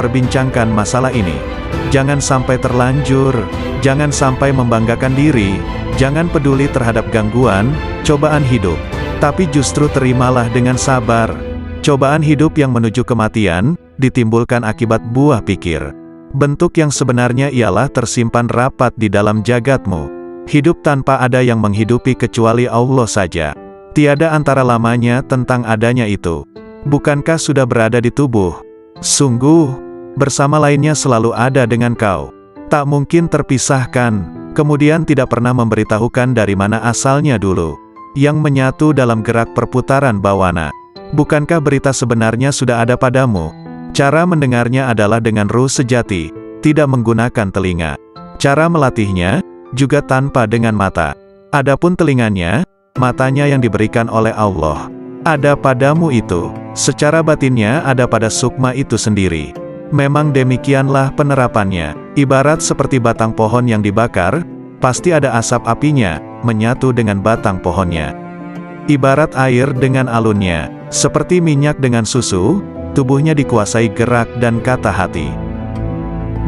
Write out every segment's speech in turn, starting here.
perbincangkan masalah ini. Jangan sampai terlanjur, jangan sampai membanggakan diri, jangan peduli terhadap gangguan, cobaan hidup. Tapi justru terimalah dengan sabar. Cobaan hidup yang menuju kematian, ditimbulkan akibat buah pikir. Bentuk yang sebenarnya ialah tersimpan rapat di dalam jagatmu. Hidup tanpa ada yang menghidupi kecuali Allah saja. Tiada antara lamanya tentang adanya itu. Bukankah sudah berada di tubuh? Sungguh, bersama lainnya selalu ada dengan kau. Tak mungkin terpisahkan, kemudian tidak pernah memberitahukan dari mana asalnya dulu. Yang menyatu dalam gerak perputaran bawana. Bukankah berita sebenarnya sudah ada padamu? Cara mendengarnya adalah dengan ruh sejati, tidak menggunakan telinga. Cara melatihnya, juga tanpa dengan mata. Adapun telinganya, matanya yang diberikan oleh Allah. Ada padamu itu, secara batinnya ada pada sukma itu sendiri. Memang demikianlah penerapannya, ibarat seperti batang pohon yang dibakar, pasti ada asap apinya, menyatu dengan batang pohonnya. Ibarat air dengan alunnya, seperti minyak dengan susu, tubuhnya dikuasai gerak dan kata hati.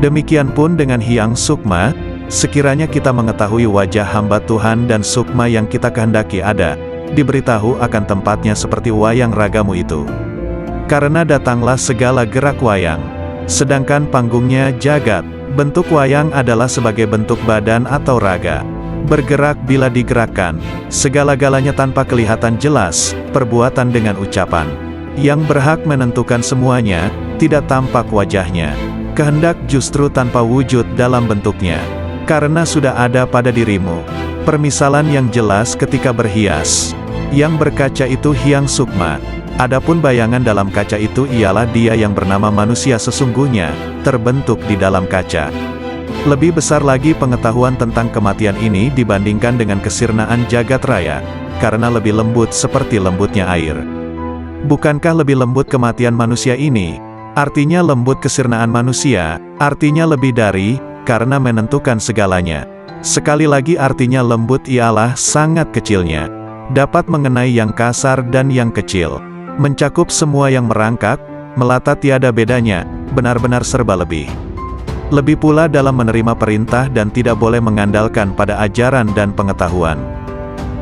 Demikian pun dengan Hyang Sukma, sekiranya kita mengetahui wajah hamba Tuhan dan sukma yang kita kehendaki ada, diberitahu akan tempatnya seperti wayang ragamu itu. Karena datanglah segala gerak wayang, sedangkan panggungnya jagat, bentuk wayang adalah sebagai bentuk badan atau raga. Bergerak bila digerakkan, segala-galanya tanpa kelihatan jelas, perbuatan dengan ucapan. Yang berhak menentukan semuanya, tidak tampak wajahnya. Kehendak justru tanpa wujud dalam bentuknya. Karena sudah ada pada dirimu. Permisalan yang jelas ketika berhias. Yang berkaca itu Hyang Sukma. Adapun bayangan dalam kaca itu ialah dia yang bernama manusia sesungguhnya, terbentuk di dalam kaca. Lebih besar lagi pengetahuan tentang kematian ini dibandingkan dengan kesirnaan jagat raya, karena lebih lembut seperti lembutnya air. Bukankah lebih lembut kematian manusia ini? Artinya lembut kesirnaan manusia, artinya lebih dari, karena menentukan segalanya. Sekali lagi artinya lembut ialah sangat kecilnya. Dapat mengenai yang kasar dan yang kecil. Mencakup semua yang merangkak, melata tiada bedanya, benar-benar serba lebih. Lebih pula dalam menerima perintah dan tidak boleh mengandalkan pada ajaran dan pengetahuan.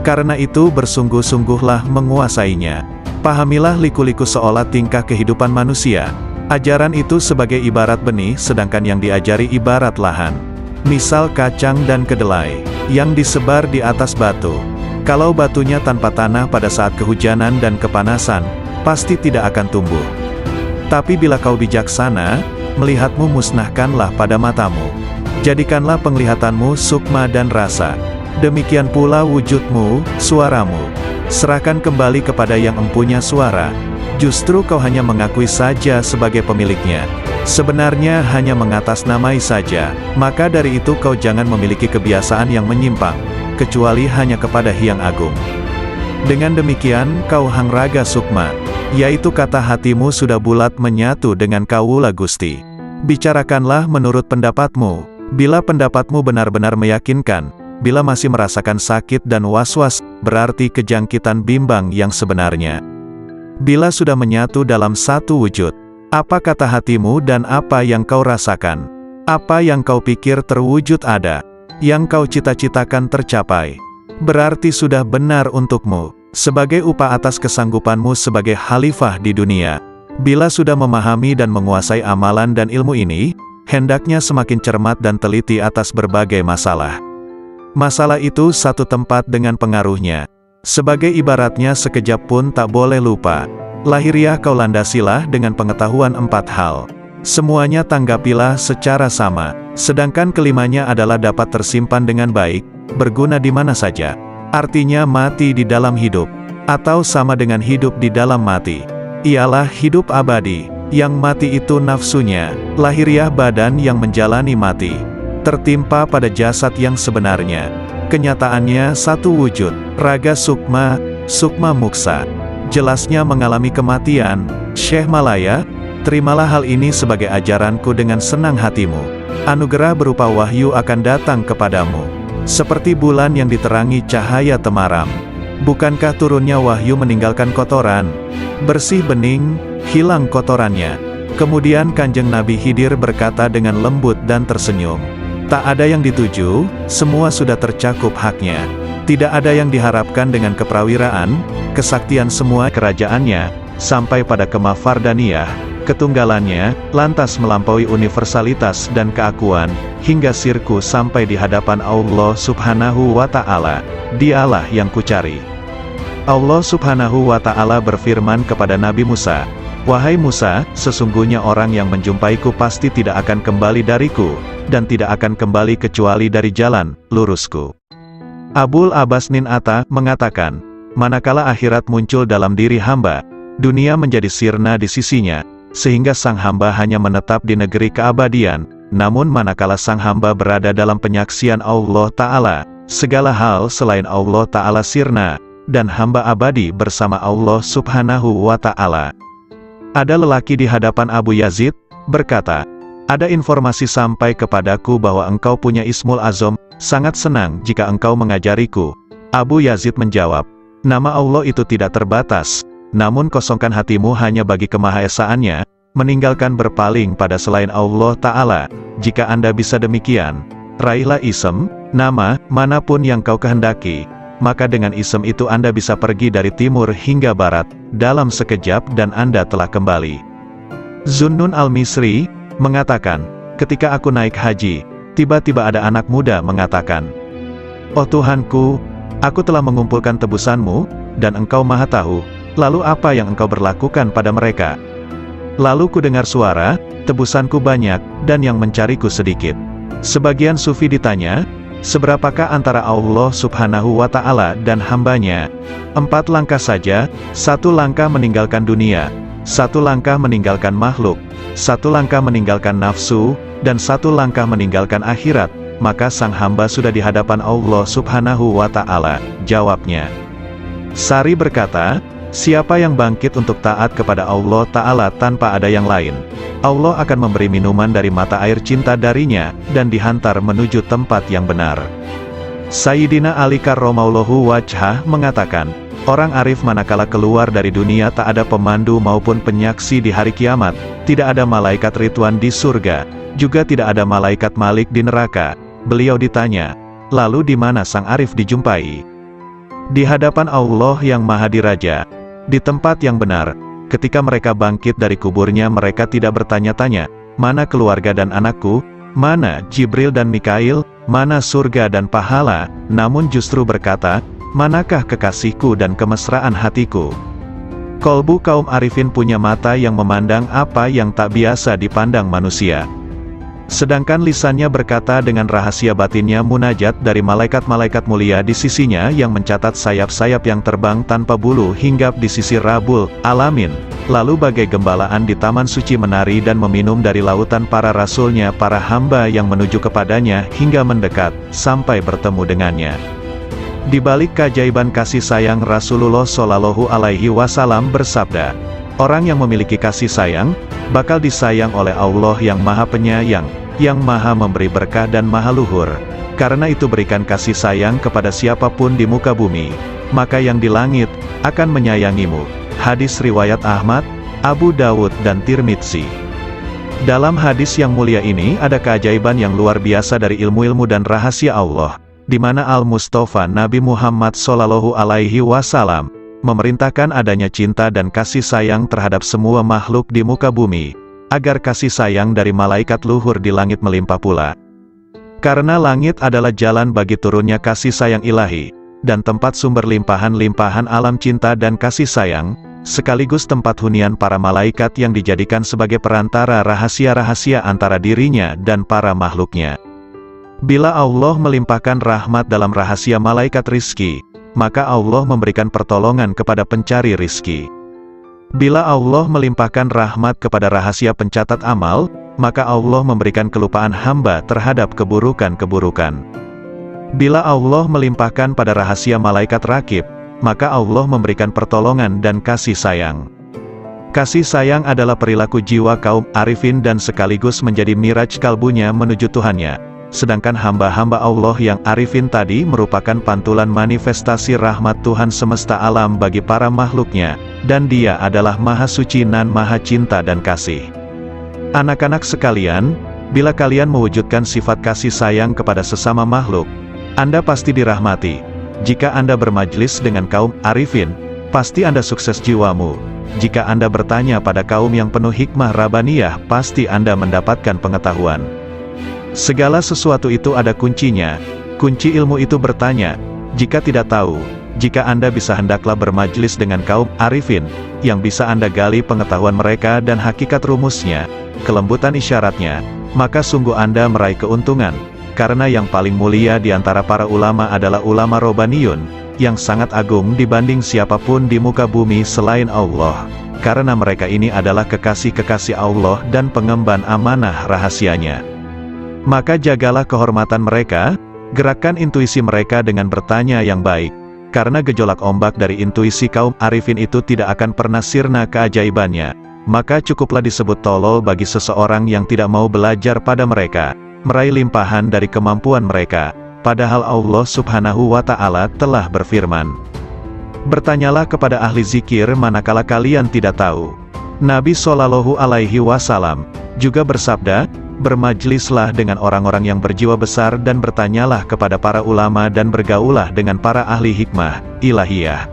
Karena itu bersungguh-sungguhlah menguasainya. Pahamilah liku-liku seolah tingkah kehidupan manusia. Ajaran itu sebagai ibarat benih, sedangkan yang diajari ibarat lahan. Misal kacang dan kedelai, yang disebar di atas batu. Kalau batunya tanpa tanah pada saat kehujanan dan kepanasan, pasti tidak akan tumbuh. Tapi bila kau bijaksana, melihatmu musnahkanlah pada matamu. Jadikanlah penglihatanmu sukma dan rasa. Demikian pula wujudmu, suaramu. Serahkan kembali kepada yang empunya suara. Justru kau hanya mengakui saja sebagai pemiliknya. Sebenarnya hanya mengatasnamai saja. Maka dari itu kau jangan memiliki kebiasaan yang menyimpang, kecuali hanya kepada Hyang Agung. Dengan demikian kau hangraga sukma, yaitu kata hatimu sudah bulat menyatu dengan Kawula Gusti. Bicarakanlah menurut pendapatmu. Bila pendapatmu benar-benar meyakinkan, bila masih merasakan sakit dan was-was, berarti kejangkitan bimbang yang sebenarnya. Bila sudah menyatu dalam satu wujud, apa kata hatimu dan apa yang kau rasakan? Apa yang kau pikir terwujud ada? Yang kau cita-citakan tercapai? Berarti sudah benar untukmu, sebagai upah atas kesanggupanmu sebagai khalifah di dunia. Bila sudah memahami dan menguasai amalan dan ilmu ini, hendaknya semakin cermat dan teliti atas berbagai masalah. Masalah itu satu tempat dengan pengaruhnya. Sebagai ibaratnya sekejap pun tak boleh lupa. Lahiriah kau landasilah dengan pengetahuan 4 hal. Semuanya tanggapilah secara sama. Sedangkan kelimanya adalah dapat tersimpan dengan baik, berguna di mana saja. Artinya mati di dalam hidup, atau sama dengan hidup di dalam mati. Ialah hidup abadi, yang mati itu nafsunya, lahiriah badan yang menjalani mati. Tertimpa pada jasad yang sebenarnya. Kenyataannya satu wujud, raga sukma, sukma muksa. Jelasnya mengalami kematian. Syekh Malaya, terimalah hal ini sebagai ajaranku dengan senang hatimu. Anugerah berupa wahyu akan datang kepadamu. Seperti bulan yang diterangi cahaya temaram. Bukankah turunnya wahyu meninggalkan kotoran? Bersih bening, hilang kotorannya. Kemudian Kanjeng Nabi Khidir berkata dengan lembut dan tersenyum, "Tak ada yang dituju, semua sudah tercakup haknya. Tidak ada yang diharapkan dengan keprawiraan, kesaktian semua kerajaannya, sampai pada kemafardaniyah, ketunggalannya, lantas melampaui universalitas dan keakuan, hingga sirku sampai di hadapan Allah Subhanahu wa Ta'ala. Dialah yang kucari." Allah Subhanahu wa Ta'ala berfirman kepada Nabi Musa, "Wahai Musa, sesungguhnya orang yang menjumpaiku pasti tidak akan kembali dariku, dan tidak akan kembali kecuali dari jalan lurusku." Abul Abbas Nin Atta mengatakan, manakala akhirat muncul dalam diri hamba, dunia menjadi sirna di sisinya, sehingga sang hamba hanya menetap di negeri keabadian. Namun manakala sang hamba berada dalam penyaksian Allah Ta'ala, segala hal selain Allah Ta'ala sirna, dan hamba abadi bersama Allah Subhanahu wa Ta'ala. Ada lelaki di hadapan Abu Yazid, berkata, "Ada informasi sampai kepadaku bahwa engkau punya Ismul Azam, sangat senang jika engkau mengajariku." Abu Yazid menjawab, "Nama Allah itu tidak terbatas, namun kosongkan hatimu hanya bagi kemahaesaannya, meninggalkan berpaling pada selain Allah Ta'ala. Jika Anda bisa demikian, raihlah ism, nama, manapun yang kau kehendaki, maka dengan ism itu Anda bisa pergi dari timur hingga barat, dalam sekejap dan Anda telah kembali." Zunnun al-Misri mengatakan, "Ketika aku naik haji, tiba-tiba ada anak muda mengatakan, 'Oh Tuhanku, aku telah mengumpulkan tebusanmu, dan engkau maha tahu, lalu apa yang engkau berlakukan pada mereka?' Lalu ku dengar suara, 'Tebusanku banyak, dan yang mencariku sedikit.'" Sebagian sufi ditanya, "Seberapakah antara Allah Subhanahu wa Ta'ala dan hambanya?" 4 langkah saja, 1 langkah meninggalkan dunia, 1 langkah meninggalkan makhluk, 1 langkah meninggalkan nafsu, dan 1 langkah meninggalkan akhirat, maka sang hamba sudah di hadapan Allah Subhanahu wa Ta'ala. Jawabnya, Sari berkata, "Siapa yang bangkit untuk taat kepada Allah Ta'ala tanpa ada yang lain, Allah akan memberi minuman dari mata air cinta darinya, dan dihantar menuju tempat yang benar." Sayyidina Ali karramallahu wajhah mengatakan, orang arif manakala keluar dari dunia tak ada pemandu maupun penyaksi di hari kiamat, tidak ada malaikat Ridwan di surga, juga tidak ada malaikat Malik di neraka. Beliau ditanya, "Lalu di mana sang arif dijumpai?" Di hadapan Allah yang Maha Diraja, di tempat yang benar. Ketika mereka bangkit dari kuburnya, mereka tidak bertanya-tanya, "Mana keluarga dan anakku? Mana Jibril dan Mikail? Mana surga dan pahala?" Namun justru berkata, "Manakah kekasihku dan kemesraan hatiku?" Kolbu kaum arifin punya mata yang memandang apa yang tak biasa dipandang manusia. Sedangkan lisannya berkata dengan rahasia batinnya munajat dari malaikat-malaikat mulia di sisinya yang mencatat sayap-sayap yang terbang tanpa bulu hinggap di sisi Rabbul Alamin. Lalu bagai gembalaan di taman suci menari dan meminum dari lautan para rasulnya, para hamba yang menuju kepadanya hingga mendekat, sampai bertemu dengannya. Di balik keajaiban kasih sayang, Rasulullah Shallallahu Alaihi Wasallam bersabda, "Orang yang memiliki kasih sayang, bakal disayang oleh Allah yang Maha Penyayang, yang Maha Memberi berkah dan Maha Luhur. Karena itu berikan kasih sayang kepada siapapun di muka bumi, maka yang di langit akan menyayangimu." Hadis riwayat Ahmad, Abu Dawud dan Tirmidzi. Dalam hadis yang mulia ini ada keajaiban yang luar biasa dari ilmu-ilmu dan rahasia Allah, di mana Al-Mustafa Nabi Muhammad Shallallahu Alaihi Wasallam memerintahkan adanya cinta dan kasih sayang terhadap semua makhluk di muka bumi, agar kasih sayang dari malaikat luhur di langit melimpah pula. Karena langit adalah jalan bagi turunnya kasih sayang ilahi, dan tempat sumber limpahan-limpahan alam cinta dan kasih sayang, sekaligus tempat hunian para malaikat yang dijadikan sebagai perantara rahasia-rahasia antara dirinya dan para makhluknya. Bila Allah melimpahkan rahmat dalam rahasia malaikat rizki, maka Allah memberikan pertolongan kepada pencari rizki. Bila Allah melimpahkan rahmat kepada rahasia pencatat amal, maka Allah memberikan kelupaan hamba terhadap keburukan-keburukan. Bila Allah melimpahkan pada rahasia malaikat rakib, maka Allah memberikan pertolongan dan kasih sayang. Kasih sayang adalah perilaku jiwa kaum arifin dan sekaligus menjadi miraj kalbunya menuju Tuhannya. Sedangkan hamba-hamba Allah yang arifin tadi merupakan pantulan manifestasi rahmat Tuhan semesta alam bagi para makhluknya, dan Dia adalah Maha Suci dan Maha Cinta dan Kasih. Anak-anak sekalian, bila kalian mewujudkan sifat kasih sayang kepada sesama makhluk, Anda pasti dirahmati. Jika Anda bermajlis dengan kaum arifin, pasti Anda sukses jiwamu. Jika Anda bertanya pada kaum yang penuh hikmah Rabbaniyah, pasti Anda mendapatkan pengetahuan. Segala sesuatu itu ada kuncinya. Kunci ilmu itu bertanya. Jika tidak tahu, jika Anda bisa hendaklah bermajlis dengan kaum arifin, yang bisa Anda gali pengetahuan mereka dan hakikat rumusnya, kelembutan isyaratnya, maka sungguh Anda meraih keuntungan. Karena yang paling mulia di antara para ulama adalah ulama Robbaniyun, yang sangat agung dibanding siapapun di muka bumi selain Allah. Karena mereka ini adalah kekasih-kekasih Allah dan pengemban amanah rahasianya. Maka jagalah kehormatan mereka, gerakkan intuisi mereka dengan bertanya yang baik. Karena gejolak ombak dari intuisi kaum arifin itu tidak akan pernah sirna keajaibannya. Maka cukuplah disebut tolol bagi seseorang yang tidak mau belajar pada mereka, meraih limpahan dari kemampuan mereka. Padahal Allah Subhanahu wa Ta'ala telah berfirman, "Bertanyalah kepada ahli zikir manakala kalian tidak tahu." Nabi Shallallahu Alaihi Wasallam juga bersabda, "Bermajlislah dengan orang-orang yang berjiwa besar dan bertanyalah kepada para ulama dan bergaulah dengan para ahli hikmah ilahiyah."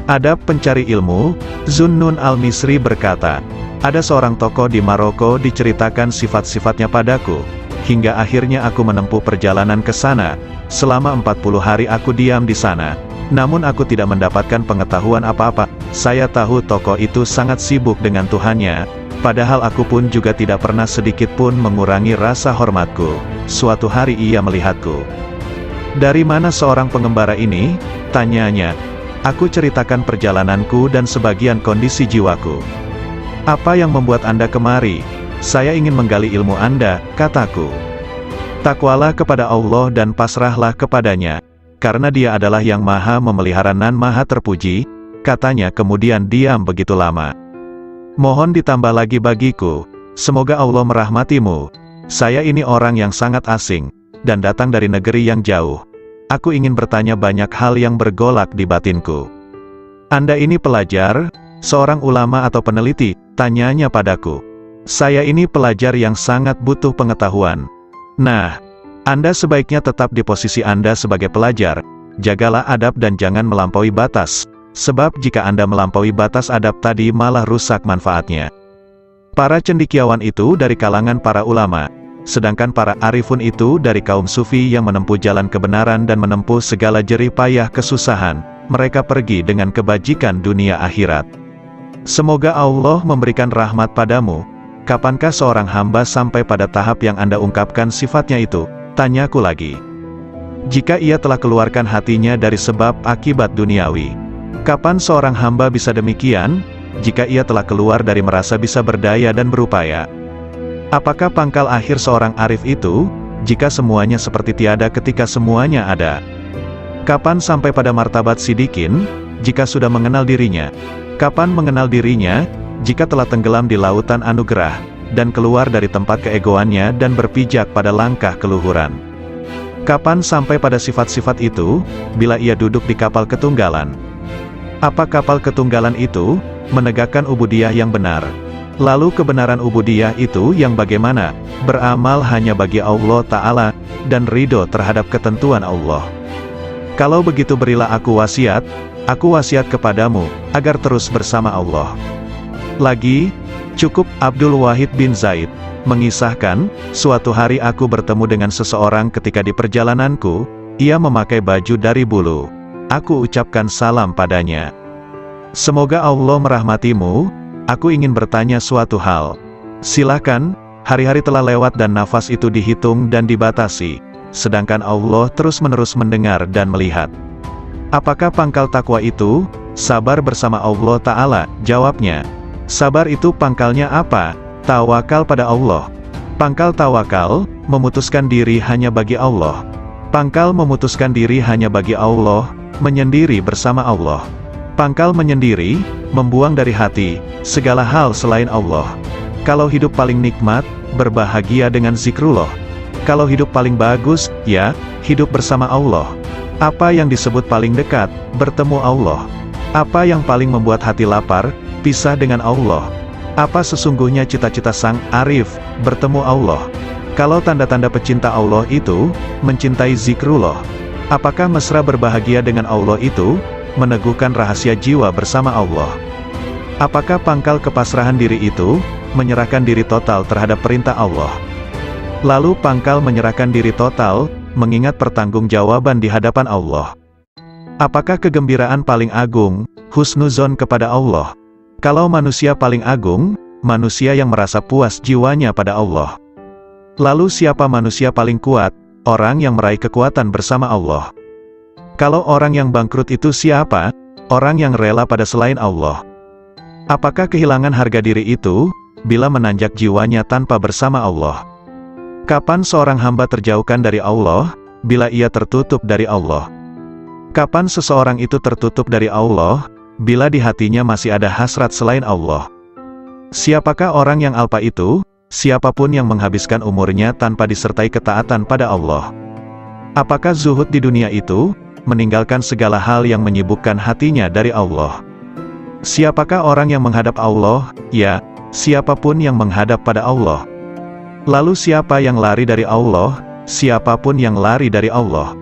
Adab pencari ilmu. Zunnun al-Misri berkata, "Ada seorang tokoh di Maroko diceritakan sifat-sifatnya padaku. Hingga akhirnya aku menempuh perjalanan ke sana. Selama 40 hari aku diam di sana. Namun aku tidak mendapatkan pengetahuan apa-apa. Saya tahu tokoh itu sangat sibuk dengan Tuhannya. Padahal aku pun juga tidak pernah sedikit pun mengurangi rasa hormatku. Suatu hari ia melihatku. 'Dari mana seorang pengembara ini?' tanyanya. Aku ceritakan perjalananku dan sebagian kondisi jiwaku. 'Apa yang membuat Anda kemari?' 'Saya ingin menggali ilmu Anda,' kataku. 'Takwalah kepada Allah dan pasrahlah kepadanya, karena Dia adalah yang maha memelihara dan maha terpuji,' katanya kemudian diam begitu lama. 'Mohon ditambah lagi bagiku, semoga Allah merahmatimu. Saya ini orang yang sangat asing, dan datang dari negeri yang jauh. Aku ingin bertanya banyak hal yang bergolak di batinku.' 'Anda ini pelajar, seorang ulama atau peneliti?' tanyanya padaku. 'Saya ini pelajar yang sangat butuh pengetahuan.' 'Nah, Anda sebaiknya tetap di posisi Anda sebagai pelajar. Jagalah adab dan jangan melampaui batas. Sebab jika Anda melampaui batas adab tadi malah rusak manfaatnya.' Para cendekiawan itu dari kalangan para ulama, sedangkan para arifun itu dari kaum sufi yang menempuh jalan kebenaran dan menempuh segala jerih payah kesusahan. Mereka pergi dengan kebajikan dunia akhirat. Semoga Allah memberikan rahmat padamu. Kapankah seorang hamba sampai pada tahap yang Anda ungkapkan sifatnya itu? Tanyaku lagi. Jika ia telah keluarkan hatinya dari sebab akibat duniawi. Kapan seorang hamba bisa demikian? Jika ia telah keluar dari merasa bisa berdaya dan berupaya. Apakah pangkal akhir seorang arif itu? Jika semuanya seperti tiada ketika semuanya ada. Kapan sampai pada martabat sidikin? Jika sudah mengenal dirinya. Kapan mengenal dirinya? Jika telah tenggelam di lautan anugerah, dan keluar dari tempat keegoannya dan berpijak pada langkah keluhuran. Kapan sampai pada sifat-sifat itu? Bila ia duduk di kapal ketunggalan. Apa kapal ketunggalan itu? Menegakkan ubudiyah yang benar. Lalu kebenaran ubudiyah itu yang bagaimana? Beramal hanya bagi Allah Ta'ala, dan ridho terhadap ketentuan Allah. Kalau begitu berilah aku wasiat kepadamu, agar terus bersama Allah. Lagi, cukup Abdul Wahid bin Zaid mengisahkan, suatu hari aku bertemu dengan seseorang ketika di perjalananku, ia memakai baju dari bulu. Aku ucapkan salam padanya. 'Semoga Allah merahmatimu, aku ingin bertanya suatu hal.' 'Silakan, hari-hari telah lewat dan nafas itu dihitung dan dibatasi, sedangkan Allah terus-menerus mendengar dan melihat.' 'Apakah pangkal takwa itu?' 'Sabar bersama Allah Ta'ala,' jawabnya. 'Sabar itu pangkalnya apa?' 'Tawakal pada Allah.' Pangkal tawakal, memutuskan diri hanya bagi Allah. Pangkal memutuskan diri hanya bagi Allah, menyendiri bersama Allah. Pangkal menyendiri, membuang dari hati, segala hal selain Allah. Kalau hidup paling nikmat, berbahagia dengan zikrullah. Kalau hidup paling bagus, ya, hidup bersama Allah. Apa yang disebut paling dekat, bertemu Allah. Apa yang paling membuat hati lapar, pisah dengan Allah. Apa sesungguhnya cita-cita sang arif, bertemu Allah? Kalau tanda-tanda pecinta Allah itu, mencintai zikrullah. Apakah mesra berbahagia dengan Allah itu, meneguhkan rahasia jiwa bersama Allah? Apakah pangkal kepasrahan diri itu, menyerahkan diri total terhadap perintah Allah? Lalu pangkal menyerahkan diri total, mengingat pertanggungjawaban di hadapan Allah. Apakah kegembiraan paling agung, husnuzon kepada Allah? Kalau manusia paling agung, manusia yang merasa puas jiwanya pada Allah. Lalu siapa manusia paling kuat? Orang yang meraih kekuatan bersama Allah. Kalau orang yang bangkrut itu siapa? Orang yang rela pada selain Allah. Apakah kehilangan harga diri itu, bila menanjak jiwanya tanpa bersama Allah? Kapan seorang hamba terjauhkan dari Allah, bila ia tertutup dari Allah? Kapan seseorang itu tertutup dari Allah, bila di hatinya masih ada hasrat selain Allah? Siapakah orang yang alpa itu? Siapapun yang menghabiskan umurnya tanpa disertai ketaatan pada Allah. Apakah zuhud di dunia itu, meninggalkan segala hal yang menyibukkan hatinya dari Allah? Siapakah orang yang menghadap Allah? Ya, siapapun yang menghadap pada Allah. Lalu siapa yang lari dari Allah? Siapapun yang lari dari Allah.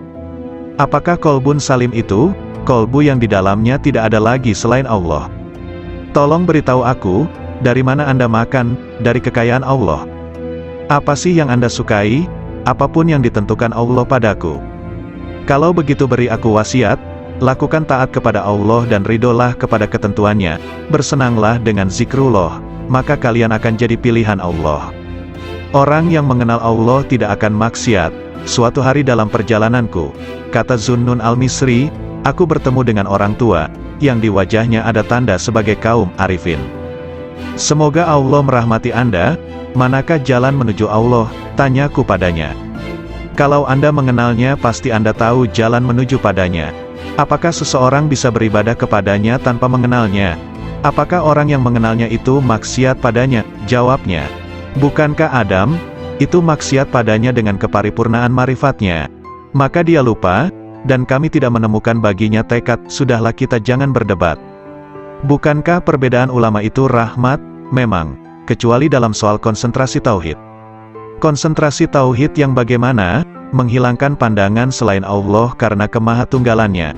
Apakah kolbun salim itu, kolbu yang di dalamnya tidak ada lagi selain Allah? Tolong beritahu aku, dari mana Anda makan, dari kekayaan Allah? Apa sih yang Anda sukai? Apapun yang ditentukan Allah padaku. Kalau begitu beri aku wasiat, lakukan taat kepada Allah dan ridolah kepada ketentuannya, bersenanglah dengan zikrullah, maka kalian akan jadi pilihan Allah. Orang yang mengenal Allah tidak akan maksiat. Suatu hari dalam perjalananku, kata Zunnun al-Misri, aku bertemu dengan orang tua, yang di wajahnya ada tanda sebagai kaum arifin. Semoga Allah merahmati Anda. Manakah jalan menuju Allah? Tanyaku padanya. Kalau Anda mengenalnya pasti Anda tahu jalan menuju padanya. Apakah seseorang bisa beribadah kepadanya tanpa mengenalnya? Apakah orang yang mengenalnya itu maksiat padanya? Jawabnya, bukankah Adam itu maksiat padanya dengan keparipurnaan marifatnya? Maka dia lupa, dan kami tidak menemukan baginya tekad. Sudahlah, kita jangan berdebat. Bukankah perbedaan ulama itu rahmat? Memang, kecuali dalam soal konsentrasi tauhid. Konsentrasi tauhid yang bagaimana? Menghilangkan pandangan selain Allah karena kemahatunggalannya.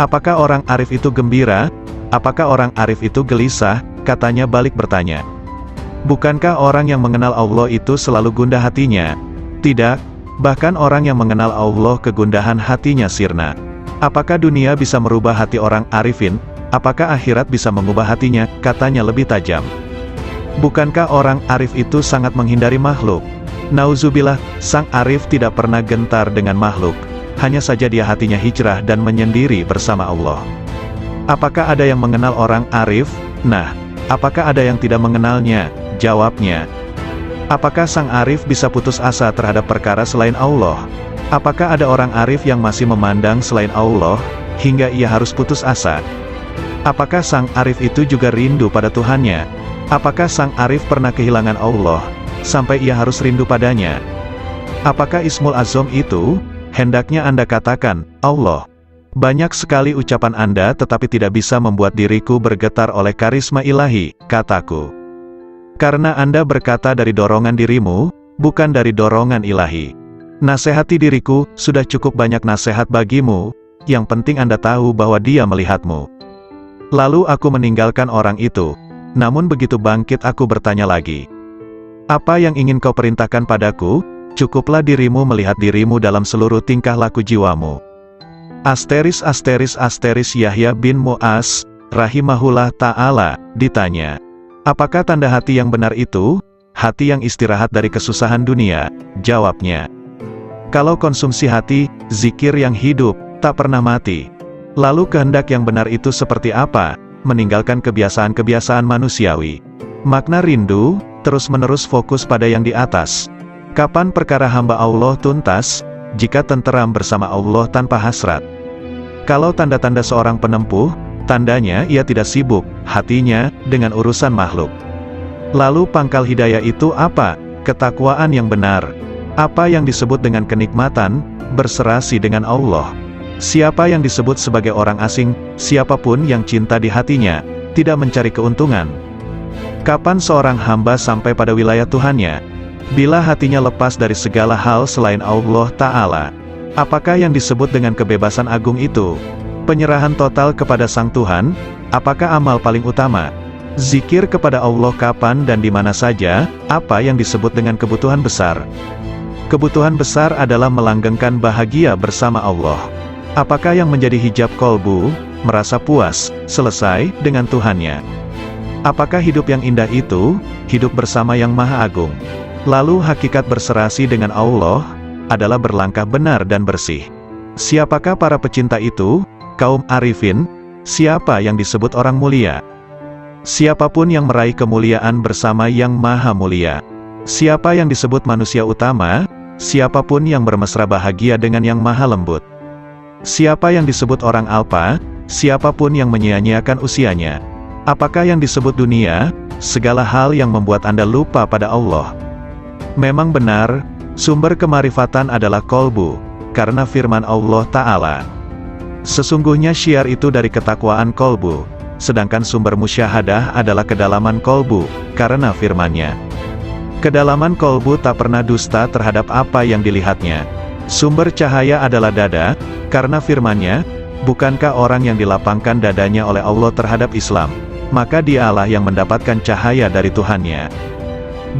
Apakah orang arif itu gembira? Apakah orang arif itu gelisah? Katanya balik bertanya. Bukankah orang yang mengenal Allah itu selalu gundah hatinya? Tidak, bahkan orang yang mengenal Allah kegundahan hatinya sirna. Apakah dunia bisa merubah hati orang arifin? Apakah akhirat bisa mengubah hatinya? Katanya lebih tajam. Bukankah orang arif itu sangat menghindari makhluk? Nauzubillah, sang arif tidak pernah gentar dengan makhluk. Hanya saja dia hatinya hijrah dan menyendiri bersama Allah. Apakah ada yang mengenal orang arif? Nah, apakah ada yang tidak mengenalnya? Jawabnya. Apakah sang arif bisa putus asa terhadap perkara selain Allah? Apakah ada orang arif yang masih memandang selain Allah, hingga ia harus putus asa? Apakah sang arif itu juga rindu pada Tuhannya? Apakah sang arif pernah kehilangan Allah, sampai ia harus rindu padanya? Apakah Ismul Azam itu, hendaknya Anda katakan, Allah. Banyak sekali ucapan Anda tetapi tidak bisa membuat diriku bergetar oleh karisma ilahi, kataku. Karena Anda berkata dari dorongan dirimu, bukan dari dorongan ilahi. Nasihati diriku, sudah cukup banyak nasihat bagimu, yang penting Anda tahu bahwa dia melihatmu. Lalu aku meninggalkan orang itu. Namun begitu bangkit aku bertanya lagi. Apa yang ingin kau perintahkan padaku? Cukuplah dirimu melihat dirimu dalam seluruh tingkah laku jiwamu. Asteris Yahya bin Mu'az, rahimahullah ta'ala, ditanya. Apakah tanda hati yang benar itu? Hati yang istirahat dari kesusahan dunia. Jawabnya. Kalau konsumsi hati, zikir yang hidup, tak pernah mati. Lalu kehendak yang benar itu seperti apa? Meninggalkan kebiasaan-kebiasaan manusiawi. Makna rindu, terus-menerus fokus pada yang di atas. Kapan perkara hamba Allah tuntas? Jika tenteram bersama Allah tanpa hasrat. Kalau tanda-tanda seorang penempuh, tandanya ia tidak sibuk, hatinya, dengan urusan makhluk. Lalu pangkal hidayah itu apa? Ketakwaan yang benar. Apa yang disebut dengan kenikmatan? Berserasi dengan Allah. Siapa yang disebut sebagai orang asing, siapapun yang cinta di hatinya, tidak mencari keuntungan. Kapan seorang hamba sampai pada wilayah Tuhannya? Bila hatinya lepas dari segala hal selain Allah Ta'ala. Apakah yang disebut dengan kebebasan agung itu? Penyerahan total kepada Sang Tuhan? Apakah amal paling utama? Zikir kepada Allah kapan dan di mana saja? Apa yang disebut dengan kebutuhan besar? Kebutuhan besar adalah melanggengkan bahagia bersama Allah. Apakah yang menjadi hijab kolbu? Merasa puas, selesai, dengan Tuhannya. Apakah hidup yang indah itu? Hidup bersama Yang Maha Agung. Lalu hakikat berserasi dengan Allah adalah berlangkah benar dan bersih. Siapakah para pecinta itu? Kaum arifin. Siapa yang disebut orang mulia? Siapapun yang meraih kemuliaan bersama Yang Maha Mulia. Siapa yang disebut manusia utama? Siapapun yang bermesra bahagia dengan Yang Maha Lembut. Siapa yang disebut orang alpa? Siapapun yang menyia-nyiakan usianya. Apakah yang disebut dunia? Segala hal yang membuat Anda lupa pada Allah. Memang benar, sumber kemarifatan adalah kolbu, karena firman Allah Ta'ala. Sesungguhnya syiar itu dari ketakwaan kolbu, sedangkan sumber musyahadah adalah kedalaman kolbu, karena firman-Nya. Kedalaman kolbu tak pernah dusta terhadap apa yang dilihatnya. Sumber cahaya adalah dada, karena firman-Nya, bukankah orang yang dilapangkan dadanya oleh Allah terhadap Islam, maka dialah yang mendapatkan cahaya dari Tuhannya.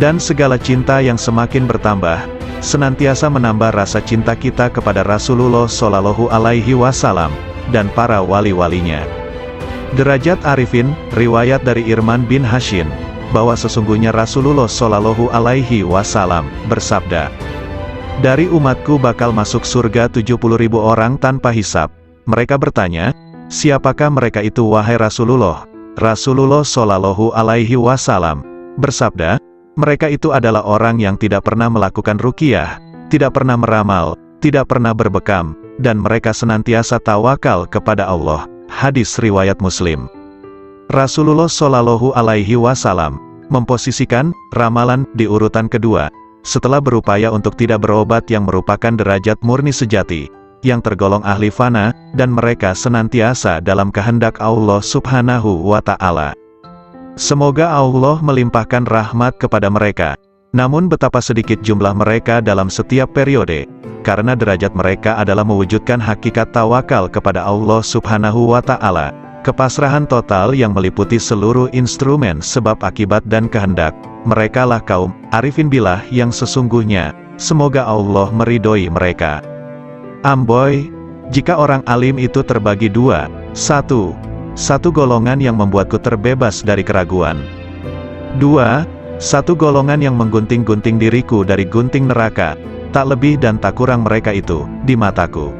Dan segala cinta yang semakin bertambah, senantiasa menambah rasa cinta kita kepada Rasulullah Shallallahu Alaihi Wasallam, dan para wali-walinya. Derajat Arifin, riwayat dari Irman bin Hashim, bahwa sesungguhnya Rasulullah Shallallahu Alaihi Wasallam bersabda, dari umatku bakal masuk surga 70.000 orang tanpa hisab. Mereka bertanya, siapakah mereka itu wahai Rasulullah? Rasulullah Shallallahu Alaihi Wasallam bersabda, mereka itu adalah orang yang tidak pernah melakukan ruqyah, tidak pernah meramal, tidak pernah berbekam, dan mereka senantiasa tawakal kepada Allah. Hadis riwayat Muslim. Rasulullah Shallallahu Alaihi Wasallam memposisikan ramalan di urutan kedua, setelah berupaya untuk tidak berobat yang merupakan derajat murni sejati, yang tergolong ahli fana, dan mereka senantiasa dalam kehendak Allah Subhanahu wa Ta'ala. Semoga Allah melimpahkan rahmat kepada mereka. Namun betapa sedikit jumlah mereka dalam setiap periode, karena derajat mereka adalah mewujudkan hakikat tawakal kepada Allah Subhanahu wa Ta'ala, kepasrahan total yang meliputi seluruh instrumen sebab akibat dan kehendak. Merekalah kaum arifin billah yang sesungguhnya. Semoga Allah meridhoi mereka. Amboi, jika orang alim itu terbagi dua, satu golongan yang membuatku terbebas dari keraguan. Dua, satu golongan yang menggunting-gunting diriku dari gunting neraka, tak lebih dan tak kurang mereka itu, di mataku.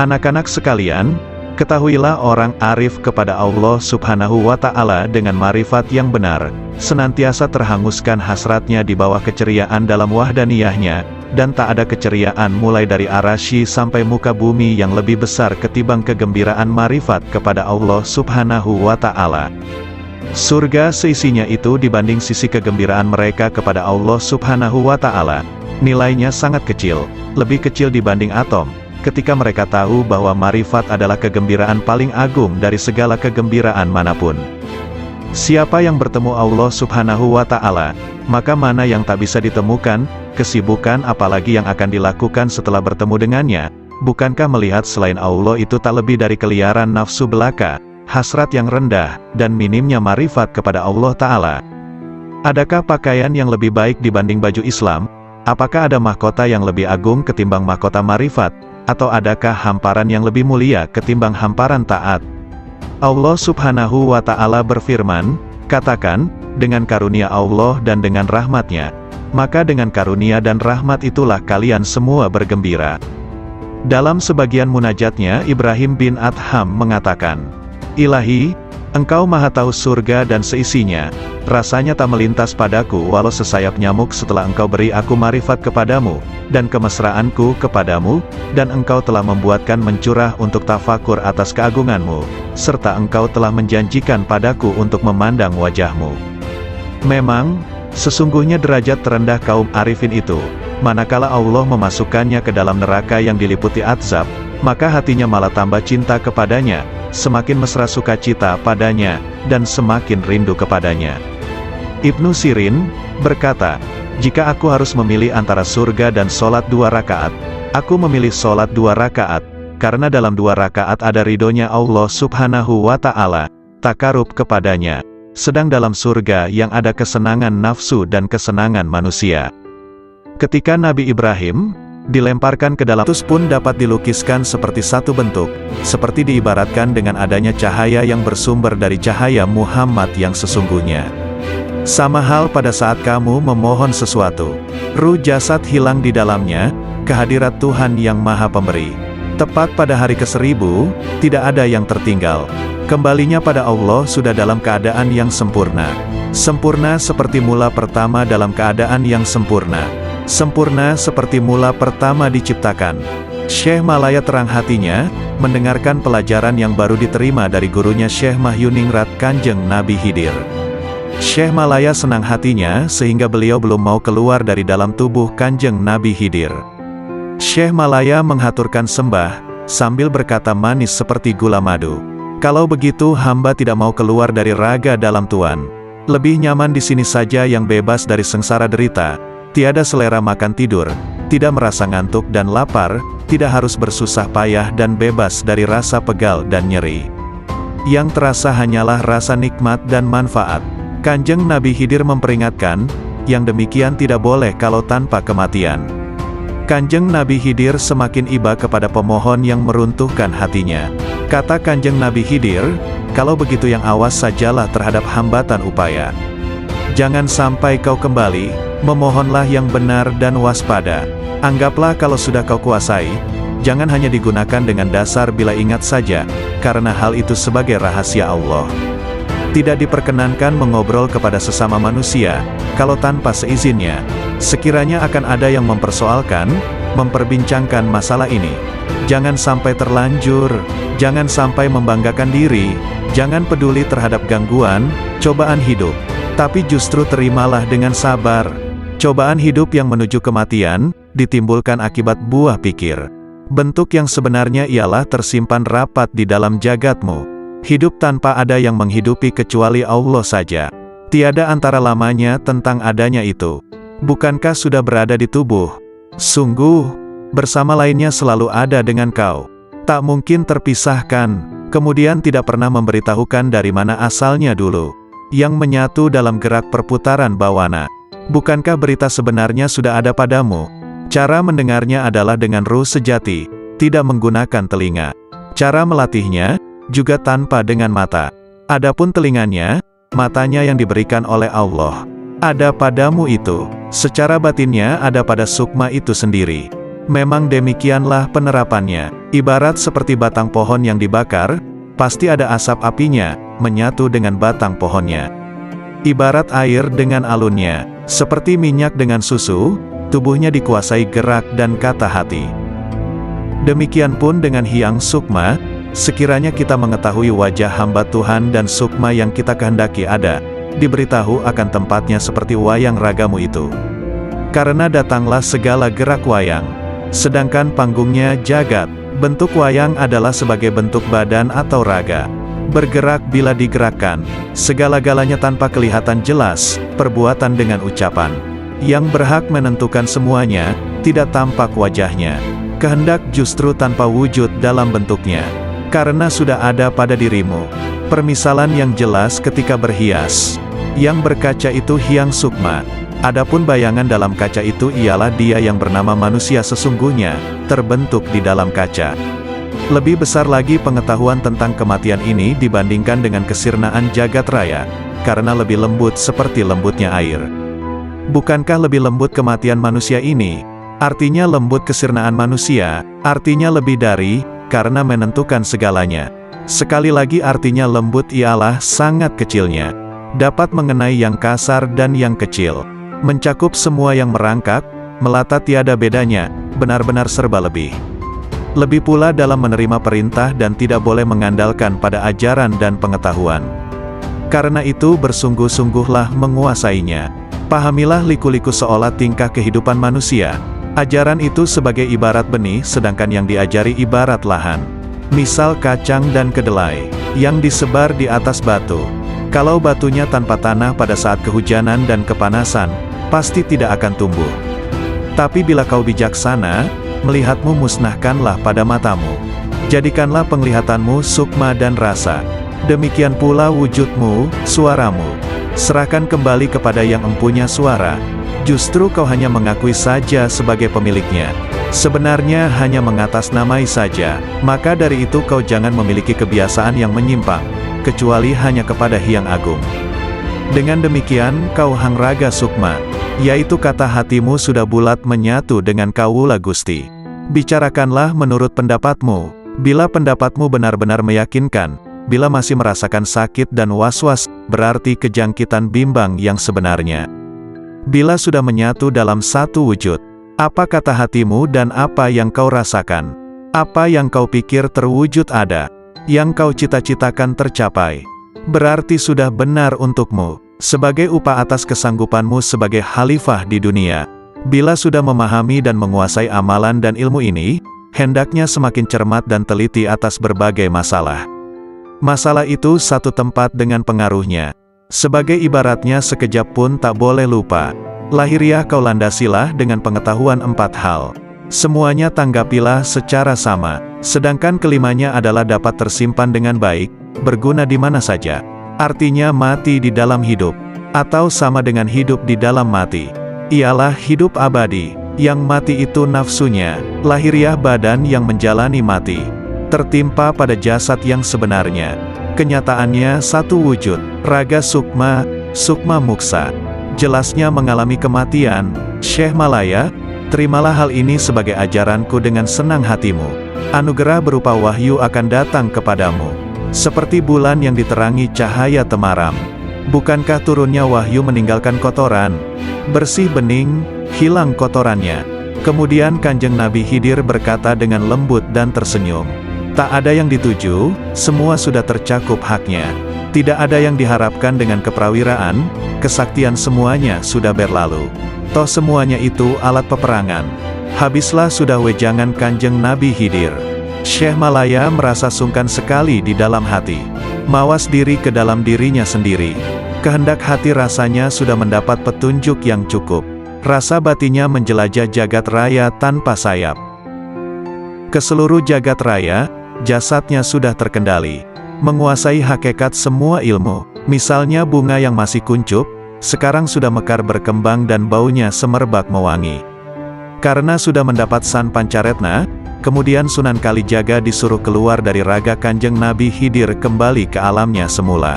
Anak-anak sekalian, ketahuilah orang arif kepada Allah Subhanahu wa Ta'ala dengan marifat yang benar, senantiasa terhanguskan hasratnya di bawah keceriaan dalam wahdaniyahnya, dan tak ada keceriaan mulai dari arasy sampai muka bumi yang lebih besar ketimbang kegembiraan marifat kepada Allah Subhanahu wa Ta'ala. Surga seisinya itu dibanding sisi kegembiraan mereka kepada Allah Subhanahu wa Ta'ala, nilainya sangat kecil, lebih kecil dibanding atom, ketika mereka tahu bahwa marifat adalah kegembiraan paling agung dari segala kegembiraan manapun. Siapa yang bertemu Allah Subhanahu wa Ta'ala, maka mana yang tak bisa ditemukan, kesibukan apalagi yang akan dilakukan setelah bertemu dengannya? Bukankah melihat selain Allah itu tak lebih dari keliaran nafsu belaka, hasrat yang rendah, dan minimnya marifat kepada Allah Ta'ala? Adakah pakaian yang lebih baik dibanding baju Islam? Apakah ada mahkota yang lebih agung ketimbang mahkota marifat? Atau adakah hamparan yang lebih mulia ketimbang hamparan taat? Allah Subhanahu wa Ta'ala berfirman, katakan, dengan karunia Allah dan dengan rahmatnya, maka dengan karunia dan rahmat itulah kalian semua bergembira. Dalam sebagian munajatnya Ibrahim bin Adham mengatakan, Ilahi, Engkau maha tahu surga dan seisinya, rasanya tak melintas padaku walau sesayap nyamuk setelah Engkau beri aku marifat kepadamu, dan kemesraanku kepadamu, dan Engkau telah membuatkan mencurah untuk tafakur atas keagunganmu, serta Engkau telah menjanjikan padaku untuk memandang wajahmu. Memang, sesungguhnya derajat terendah kaum arifin itu, manakala Allah memasukkannya ke dalam neraka yang diliputi azab, maka hatinya malah tambah cinta kepadanya, semakin mesra sukacita padanya, dan semakin rindu kepadanya. Ibnu Sirin berkata, jika aku harus memilih antara surga dan sholat 2 rakaat, aku memilih sholat 2 rakaat, karena dalam 2 rakaat ada ridhonya Allah subhanahu wa ta'ala, takarub kepadanya, sedang dalam surga yang ada kesenangan nafsu dan kesenangan manusia. Ketika Nabi Ibrahim dilemparkan ke dalam utus pun dapat dilukiskan seperti satu bentuk, seperti diibaratkan dengan adanya cahaya yang bersumber dari cahaya Muhammad yang sesungguhnya. Sama hal pada saat kamu memohon sesuatu, ruh jasad hilang di dalamnya, kehadirat Tuhan yang Maha Pemberi. Tepat pada hari ke-1000, tidak ada yang tertinggal. Kembalinya pada Allah sudah dalam keadaan yang sempurna. Sempurna seperti mula pertama dalam keadaan yang sempurna. Sempurna seperti mula pertama diciptakan. Syekh Malaya terang hatinya, mendengarkan pelajaran yang baru diterima dari gurunya Syekh Mahyuningrat Kanjeng Nabi Khidir. Syekh Malaya senang hatinya sehingga beliau belum mau keluar dari dalam tubuh Kanjeng Nabi Khidir. Syekh Malaya menghaturkan sembah, sambil berkata manis seperti gula madu. Kalau begitu hamba tidak mau keluar dari raga dalam Tuan. Lebih nyaman di sini saja yang bebas dari sengsara derita, tiada selera makan tidur, tidak merasa ngantuk dan lapar, tidak harus bersusah payah dan bebas dari rasa pegal dan nyeri. Yang terasa hanyalah rasa nikmat dan manfaat. Kanjeng Nabi Khidir memperingatkan, yang demikian tidak boleh kalau tanpa kematian. Kanjeng Nabi Khidir semakin iba kepada pemohon yang meruntuhkan hatinya. Kata Kanjeng Nabi Khidir, kalau begitu yang awas sajalah terhadap hambatan upaya. Jangan sampai kau kembali, memohonlah yang benar dan waspada. Anggaplah kalau sudah kau kuasai, jangan hanya digunakan dengan dasar bila ingat saja, karena hal itu sebagai rahasia Allah. Tidak diperkenankan mengobrol kepada sesama manusia, kalau tanpa seizinnya. Sekiranya akan ada yang mempersoalkan, memperbincangkan masalah ini. Jangan sampai terlanjur, jangan sampai membanggakan diri, jangan peduli terhadap gangguan, cobaan hidup. Tapi justru terimalah dengan sabar. Cobaan hidup yang menuju kematian, ditimbulkan akibat buah pikir. Bentuk yang sebenarnya ialah tersimpan rapat di dalam jagatmu. Hidup tanpa ada yang menghidupi kecuali Allah saja. Tiada antara lamanya tentang adanya itu. Bukankah sudah berada di tubuh? Sungguh, bersama lainnya selalu ada dengan kau. Tak mungkin terpisahkan, kemudian tidak pernah memberitahukan dari mana asalnya dulu. Yang menyatu dalam gerak perputaran bawana. Bukankah berita sebenarnya sudah ada padamu? Cara mendengarnya adalah dengan ruh sejati, tidak menggunakan telinga. Cara melatihnya juga tanpa dengan mata. Adapun telinganya, matanya yang diberikan oleh Allah. Ada padamu itu, secara batinnya ada pada sukma itu sendiri. Memang demikianlah penerapannya. Ibarat seperti batang pohon yang dibakar, pasti ada asap apinya, menyatu dengan batang pohonnya. Ibarat air dengan alunnya, seperti minyak dengan susu, tubuhnya dikuasai gerak dan kata hati. Demikian pun dengan Hyang Sukma. Sekiranya kita mengetahui wajah hamba Tuhan dan sukma yang kita kehendaki ada, diberitahu akan tempatnya seperti wayang ragamu itu. Karena datanglah segala gerak wayang, sedangkan panggungnya jagat. Bentuk wayang adalah sebagai bentuk badan atau raga. Bergerak bila digerakkan, segala-galanya tanpa kelihatan jelas, perbuatan dengan ucapan. Yang berhak menentukan semuanya, tidak tampak wajahnya. Kehendak justru tanpa wujud dalam bentuknya. Karena sudah ada pada dirimu. Permisalan yang jelas ketika berhias. Yang berkaca itu Hyang Sukma. Adapun bayangan dalam kaca itu ialah dia yang bernama manusia sesungguhnya, terbentuk di dalam kaca. Lebih besar lagi pengetahuan tentang kematian ini dibandingkan dengan kesirnaan jagat raya, karena lebih lembut seperti lembutnya air. Bukankah lebih lembut kematian manusia ini? Artinya lembut kesirnaan manusia, artinya lebih dari, karena menentukan segalanya. Sekali lagi artinya lembut ialah sangat kecilnya. Dapat mengenai yang kasar dan yang kecil. Mencakup semua yang merangkak, melata tiada bedanya, benar-benar serba lebih. Lebih pula dalam menerima perintah dan tidak boleh mengandalkan pada ajaran dan pengetahuan. Karena itu bersungguh-sungguhlah menguasainya. Pahamilah liku-liku seolah tingkah kehidupan manusia. Ajaran itu sebagai ibarat benih, sedangkan yang diajari ibarat lahan. Misal kacang dan kedelai, yang disebar di atas batu. Kalau batunya tanpa tanah pada saat kehujanan dan kepanasan, pasti tidak akan tumbuh. Tapi bila kau bijaksana, melihatmu musnahkanlah pada matamu. Jadikanlah penglihatanmu sukma dan rasa. Demikian pula wujudmu, suaramu. Serahkan kembali kepada yang empunya suara. Justru kau hanya mengakui saja sebagai pemiliknya. Sebenarnya hanya mengatasnamai saja. Maka dari itu kau jangan memiliki kebiasaan yang menyimpang, kecuali hanya kepada Hyang Agung. Dengan demikian kau hangraga sukma, yaitu kata hatimu sudah bulat menyatu dengan Kawula Gusti. Bicarakanlah menurut pendapatmu. Bila pendapatmu benar-benar meyakinkan, bila masih merasakan sakit dan was-was, berarti kejangkitan bimbang yang sebenarnya. Bila sudah menyatu dalam satu wujud, apa kata hatimu dan apa yang kau rasakan, apa yang kau pikir terwujud ada, yang kau cita-citakan tercapai, berarti sudah benar untukmu, sebagai upah atas kesanggupanmu sebagai khalifah di dunia. Bila sudah memahami dan menguasai amalan dan ilmu ini, hendaknya semakin cermat dan teliti atas berbagai masalah. Masalah itu satu tempat dengan pengaruhnya. Sebagai ibaratnya sekejap pun tak boleh lupa. Lahiriah kau landasilah dengan pengetahuan 4 hal. Semuanya tanggapilah secara sama. Sedangkan kelimanya adalah dapat tersimpan dengan baik, berguna di mana saja. Artinya mati di dalam hidup, atau sama dengan hidup di dalam mati. Ialah hidup abadi. Yang mati itu nafsunya, lahiriah badan yang menjalani mati. Tertimpa pada jasad yang sebenarnya. Kenyataannya satu wujud, raga sukma, sukma muksa. Jelasnya mengalami kematian. Syekh Malaya, terimalah hal ini sebagai ajaranku dengan senang hatimu. Anugerah berupa wahyu akan datang kepadamu. Seperti bulan yang diterangi cahaya temaram. Bukankah turunnya wahyu meninggalkan kotoran? Bersih bening, hilang kotorannya. Kemudian Kanjeng Nabi Khidir berkata dengan lembut dan tersenyum. Tak ada yang dituju, semua sudah tercakup haknya. Tidak ada yang diharapkan dengan keprawiraan, kesaktian semuanya sudah berlalu. Toh semuanya itu alat peperangan. Habislah sudah wejangan Kanjeng Nabi Khidir. Syekh Malaya merasa sungkan sekali di dalam hati. Mawas diri ke dalam dirinya sendiri. Kehendak hati rasanya sudah mendapat petunjuk yang cukup. Rasa batinnya menjelajah jagat raya tanpa sayap. Ke seluruh jagat raya, jasadnya sudah terkendali. Menguasai hakikat semua ilmu. Misalnya bunga yang masih kuncup, sekarang sudah mekar berkembang dan baunya semerbak mewangi. Karena sudah mendapat San Pancaretna, kemudian Sunan Kalijaga disuruh keluar dari raga Kanjeng Nabi Khidir kembali ke alamnya semula.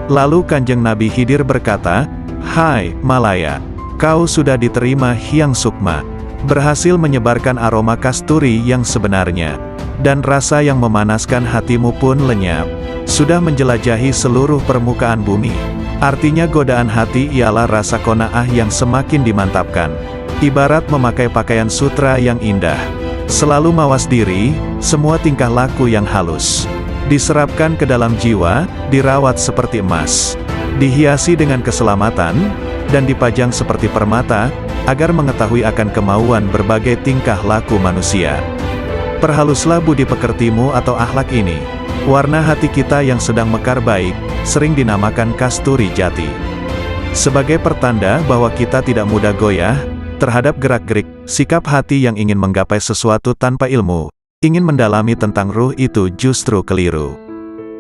Lalu Kanjeng Nabi Khidir berkata, "Hai, Malaya, kau sudah diterima Hyang Sukma, berhasil menyebarkan aroma kasturi yang sebenarnya, dan rasa yang memanaskan hatimu pun lenyap, sudah menjelajahi seluruh permukaan bumi." Artinya godaan hati ialah rasa qanaah yang semakin dimantapkan. Ibarat memakai pakaian sutra yang indah. Selalu mawas diri, semua tingkah laku yang halus. Diserapkan ke dalam jiwa, dirawat seperti emas. Dihiasi dengan keselamatan, dan dipajang seperti permata, agar mengetahui akan kemauan berbagai tingkah laku manusia. Perhaluslah budi pekertimu atau akhlak ini. Warna hati kita yang sedang mekar baik, sering dinamakan kasturi jati. Sebagai pertanda bahwa kita tidak mudah goyah terhadap gerak-gerik, sikap hati yang ingin menggapai sesuatu tanpa ilmu, ingin mendalami tentang ruh itu justru keliru.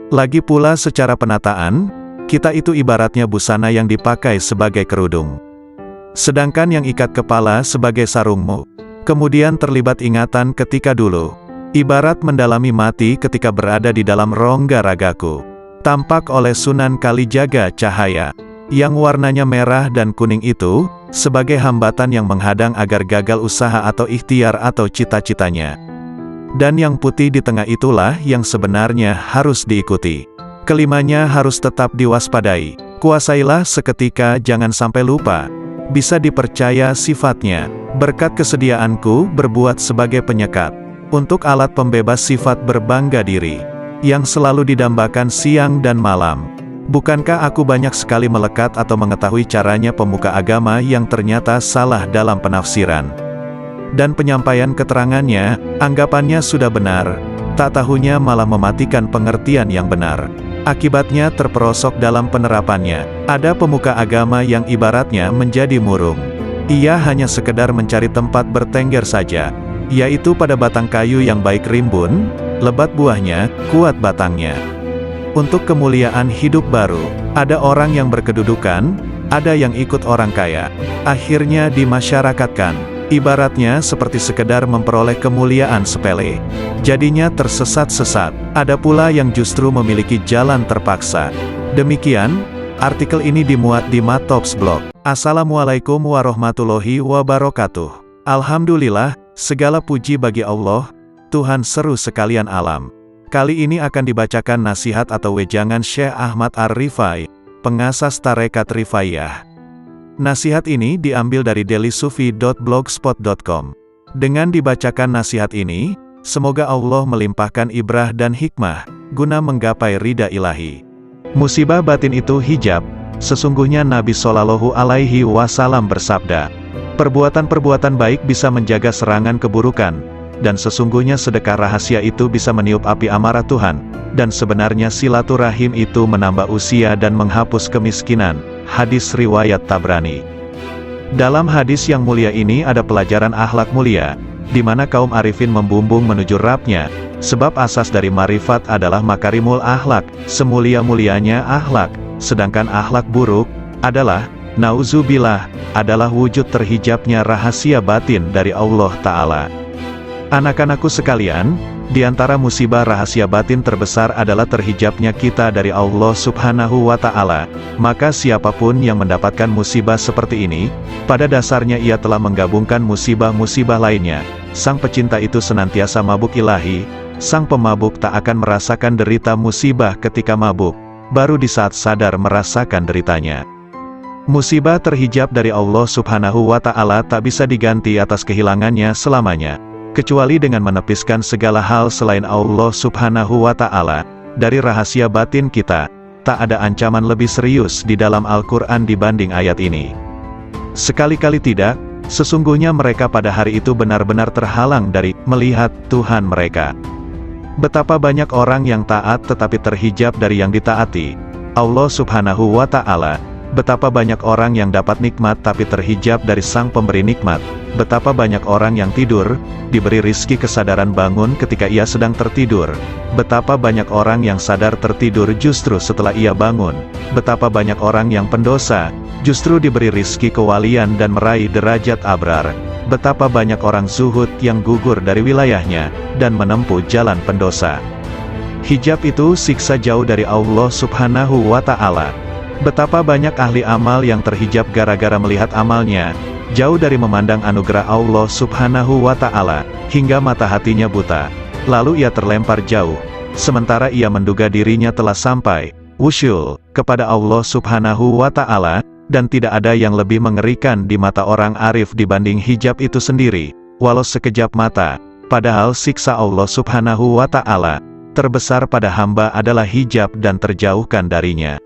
Lagi pula secara penataan, kita itu ibaratnya busana yang dipakai sebagai kerudung. Sedangkan yang ikat kepala sebagai sarungmu. Kemudian terlibat ingatan ketika dulu. Ibarat mendalami mati ketika berada di dalam rongga ragaku. Tampak oleh Sunan Kalijaga cahaya, yang warnanya merah dan kuning itu, sebagai hambatan yang menghadang agar gagal usaha atau ikhtiar atau cita-citanya. Dan yang putih di tengah itulah yang sebenarnya harus diikuti. Kelimanya harus tetap diwaspadai. Kuasailah seketika, jangan sampai lupa. Bisa dipercaya sifatnya. Berkat kesediaanku berbuat sebagai penyekat. Untuk alat pembebas sifat berbangga diri. Yang selalu didambakan siang dan malam. Bukankah aku banyak sekali melekat atau mengetahui caranya pemuka agama yang ternyata salah dalam penafsiran dan penyampaian keterangannya, anggapannya sudah benar, tak tahunya malah mematikan pengertian yang benar. Akibatnya terperosok dalam penerapannya. Ada pemuka agama yang ibaratnya menjadi murung. Ia hanya sekedar mencari tempat bertengger saja, yaitu pada batang kayu yang baik rimbun, lebat buahnya, kuat batangnya. Untuk kemuliaan hidup baru, ada orang yang berkedudukan, ada yang ikut orang kaya. Akhirnya dimasyarakatkan. Ibaratnya seperti sekedar memperoleh kemuliaan sepele. Jadinya tersesat-sesat. Ada pula yang justru memiliki jalan terpaksa. Demikian, artikel ini dimuat di Matops Blog. Assalamualaikum warahmatullahi wabarakatuh. Alhamdulillah, segala puji bagi Allah, Tuhan seru sekalian alam. Kali ini akan dibacakan nasihat atau wejangan Syekh Ahmad Ar-Rifai, pengasas Tarekat Rifaiyah. Nasihat ini diambil dari dailysufi.blogspot.com. Dengan dibacakan nasihat ini, semoga Allah melimpahkan ibrah dan hikmah, guna menggapai ridha ilahi. Musibah batin itu hijab. Sesungguhnya Nabi Shallallahu Alaihi Wasallam bersabda, perbuatan-perbuatan baik bisa menjaga serangan keburukan, dan sesungguhnya sedekah rahasia itu bisa meniup api amarah Tuhan, dan sebenarnya silaturahim itu menambah usia dan menghapus kemiskinan. Hadis riwayat Tabrani. Dalam hadis yang mulia ini ada pelajaran akhlak mulia, di mana kaum arifin membumbung menuju Rabb-Nya, sebab asas dari marifat adalah makarimul akhlak, semulia-mulianya akhlak, sedangkan akhlak buruk adalah, nauzubillah, adalah wujud terhijabnya rahasia batin dari Allah Ta'ala. Anak-anakku sekalian, di antara musibah rahasia batin terbesar adalah terhijabnya kita dari Allah Subhanahu wa Ta'ala. Maka siapapun yang mendapatkan musibah seperti ini, pada dasarnya ia telah menggabungkan musibah-musibah lainnya. Sang pecinta itu senantiasa mabuk ilahi, sang pemabuk tak akan merasakan derita musibah ketika mabuk, baru di saat sadar merasakan deritanya. Musibah terhijab dari Allah Subhanahu wa Ta'ala tak bisa diganti atas kehilangannya selamanya, kecuali dengan menepiskan segala hal selain Allah Subhanahu wa Ta'ala. Dari rahasia batin kita, tak ada ancaman lebih serius di dalam Al-Quran dibanding ayat ini. Sekali-kali tidak, sesungguhnya mereka pada hari itu benar-benar terhalang dari melihat Tuhan mereka. Betapa banyak orang yang taat tetapi terhijab dari yang ditaati Allah Subhanahu wa Ta'ala. Betapa banyak orang yang dapat nikmat tapi terhijab dari sang pemberi nikmat. Betapa banyak orang yang tidur, diberi rizki kesadaran bangun ketika ia sedang tertidur. Betapa banyak orang yang sadar tertidur justru setelah ia bangun. Betapa banyak orang yang pendosa, justru diberi rizki kewalian dan meraih derajat abrar. Betapa banyak orang zuhud yang gugur dari wilayahnya, dan menempuh jalan pendosa. Hijab itu siksa jauh dari Allah Subhanahu wa Ta'ala. Betapa banyak ahli amal yang terhijab gara-gara melihat amalnya, jauh dari memandang anugerah Allah Subhanahu wa Ta'ala, hingga mata hatinya buta. Lalu ia terlempar jauh, sementara ia menduga dirinya telah sampai, wusyul, kepada Allah Subhanahu wa Ta'ala, dan tidak ada yang lebih mengerikan di mata orang arif dibanding hijab itu sendiri, walau sekejap mata. Padahal siksa Allah Subhanahu wa Ta'ala terbesar pada hamba adalah hijab dan terjauhkan darinya.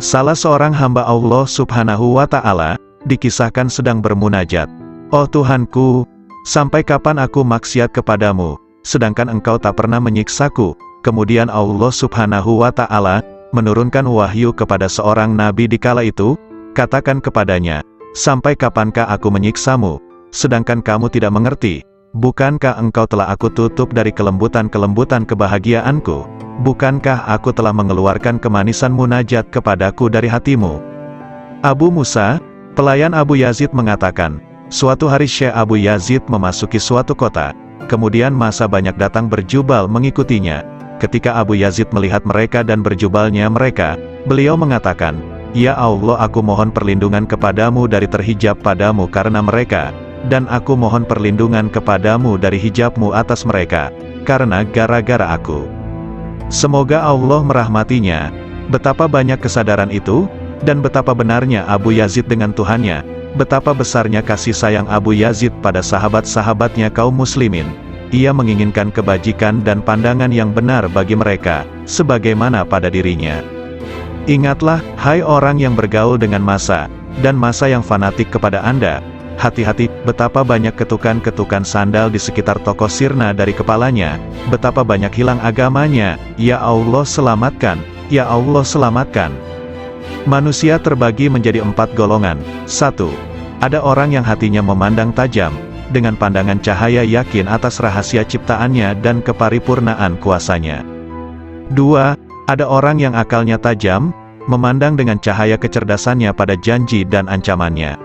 Salah seorang hamba Allah Subhanahu wa Ta'ala dikisahkan sedang bermunajat, "Oh Tuhanku, sampai kapan aku maksiat kepadamu, sedangkan Engkau tak pernah menyiksaku?" Kemudian Allah Subhanahu wa Ta'ala menurunkan wahyu kepada seorang nabi di kala itu, katakan kepadanya, "Sampai kapankah aku menyiksamu, sedangkan kamu tidak mengerti? Bukankah Engkau telah aku tutup dari kelembutan-kelembutan kebahagiaanku? Bukankah aku telah mengeluarkan kemanisan munajat kepadaku dari hatimu?" Abu Musa, pelayan Abu Yazid mengatakan, suatu hari Syekh Abu Yazid memasuki suatu kota, kemudian massa banyak datang berjubal mengikutinya. Ketika Abu Yazid melihat mereka dan berjubalnya mereka, beliau mengatakan, "Ya Allah, aku mohon perlindungan kepadamu dari terhijab padamu karena mereka, dan aku mohon perlindungan kepadamu dari hijabmu atas mereka, karena gara-gara aku." Semoga Allah merahmatinya. Betapa banyak kesadaran itu, dan betapa benarnya Abu Yazid dengan Tuhannya, betapa besarnya kasih sayang Abu Yazid pada sahabat-sahabatnya kaum muslimin. Ia menginginkan kebajikan dan pandangan yang benar bagi mereka, sebagaimana pada dirinya. Ingatlah, hai orang yang bergaul dengan massa, dan massa yang fanatik kepada Anda. Hati-hati, betapa banyak ketukan-ketukan sandal di sekitar toko sirna dari kepalanya, betapa banyak hilang agamanya. Ya Allah, selamatkan. Ya Allah selamatkan. Manusia terbagi menjadi 4 golongan. 1. Ada orang yang hatinya memandang tajam, dengan pandangan cahaya yakin atas rahasia ciptaannya dan keparipurnaan kuasanya. 2. Ada orang yang akalnya tajam, memandang dengan cahaya kecerdasannya pada janji dan ancamannya.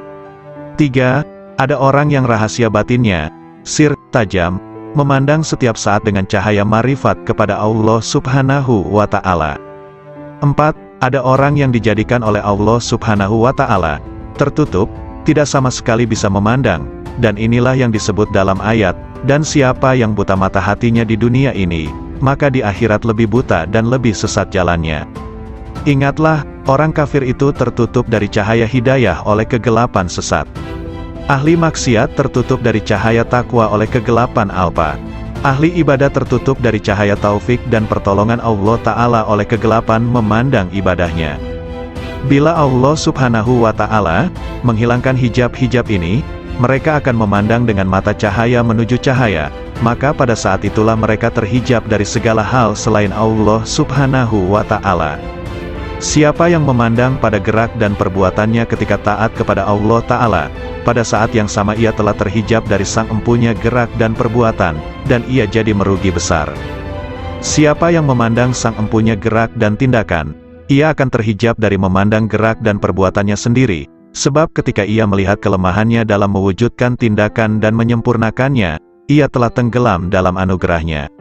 3. Ada orang yang rahasia batinnya, sir, tajam, memandang setiap saat dengan cahaya marifat kepada Allah Subhanahu wa Ta'ala. 4. Ada orang yang dijadikan oleh Allah Subhanahu wa Ta'ala tertutup, tidak sama sekali bisa memandang, dan inilah yang disebut dalam ayat, dan siapa yang buta mata hatinya di dunia ini, maka di akhirat lebih buta dan lebih sesat jalannya. Ingatlah, orang kafir itu tertutup dari cahaya hidayah oleh kegelapan sesat. Ahli maksiat tertutup dari cahaya takwa oleh kegelapan alpa. Ahli ibadah tertutup dari cahaya taufik dan pertolongan Allah Ta'ala oleh kegelapan memandang ibadahnya. Bila Allah Subhanahu wa Ta'ala menghilangkan hijab-hijab ini, mereka akan memandang dengan mata cahaya menuju cahaya, maka pada saat itulah mereka terhijab dari segala hal selain Allah Subhanahu wa Ta'ala. Siapa yang memandang pada gerak dan perbuatannya ketika taat kepada Allah Ta'ala, pada saat yang sama ia telah terhijab dari sang empunya gerak dan perbuatan, dan ia jadi merugi besar. Siapa yang memandang sang empunya gerak dan tindakan, ia akan terhijab dari memandang gerak dan perbuatannya sendiri, sebab ketika ia melihat kelemahannya dalam mewujudkan tindakan dan menyempurnakannya, ia telah tenggelam dalam anugerahnya.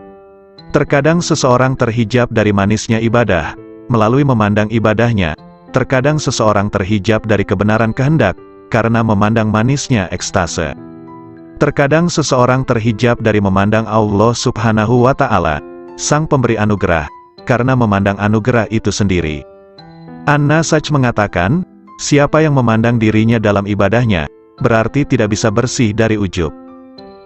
Terkadang seseorang terhijab dari manisnya ibadah, melalui memandang ibadahnya. Terkadang seseorang terhijab dari kebenaran kehendak, karena memandang manisnya ekstase. Terkadang seseorang terhijab dari memandang Allah Subhanahu wa Ta'ala, sang pemberi anugerah, karena memandang anugerah itu sendiri. An-Nasaj mengatakan, siapa yang memandang dirinya dalam ibadahnya, berarti tidak bisa bersih dari ujub.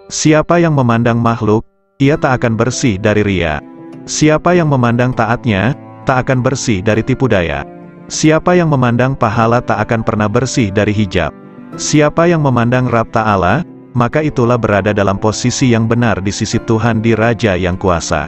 Siapa yang memandang makhluk, ia tak akan bersih dari riya. Siapa yang memandang taatnya, tak akan bersih dari tipu daya. Siapa yang memandang pahala tak akan pernah bersih dari hijab. Siapa yang memandang Rabb Ta'ala, maka itulah berada dalam posisi yang benar di sisi Tuhan di Raja yang kuasa.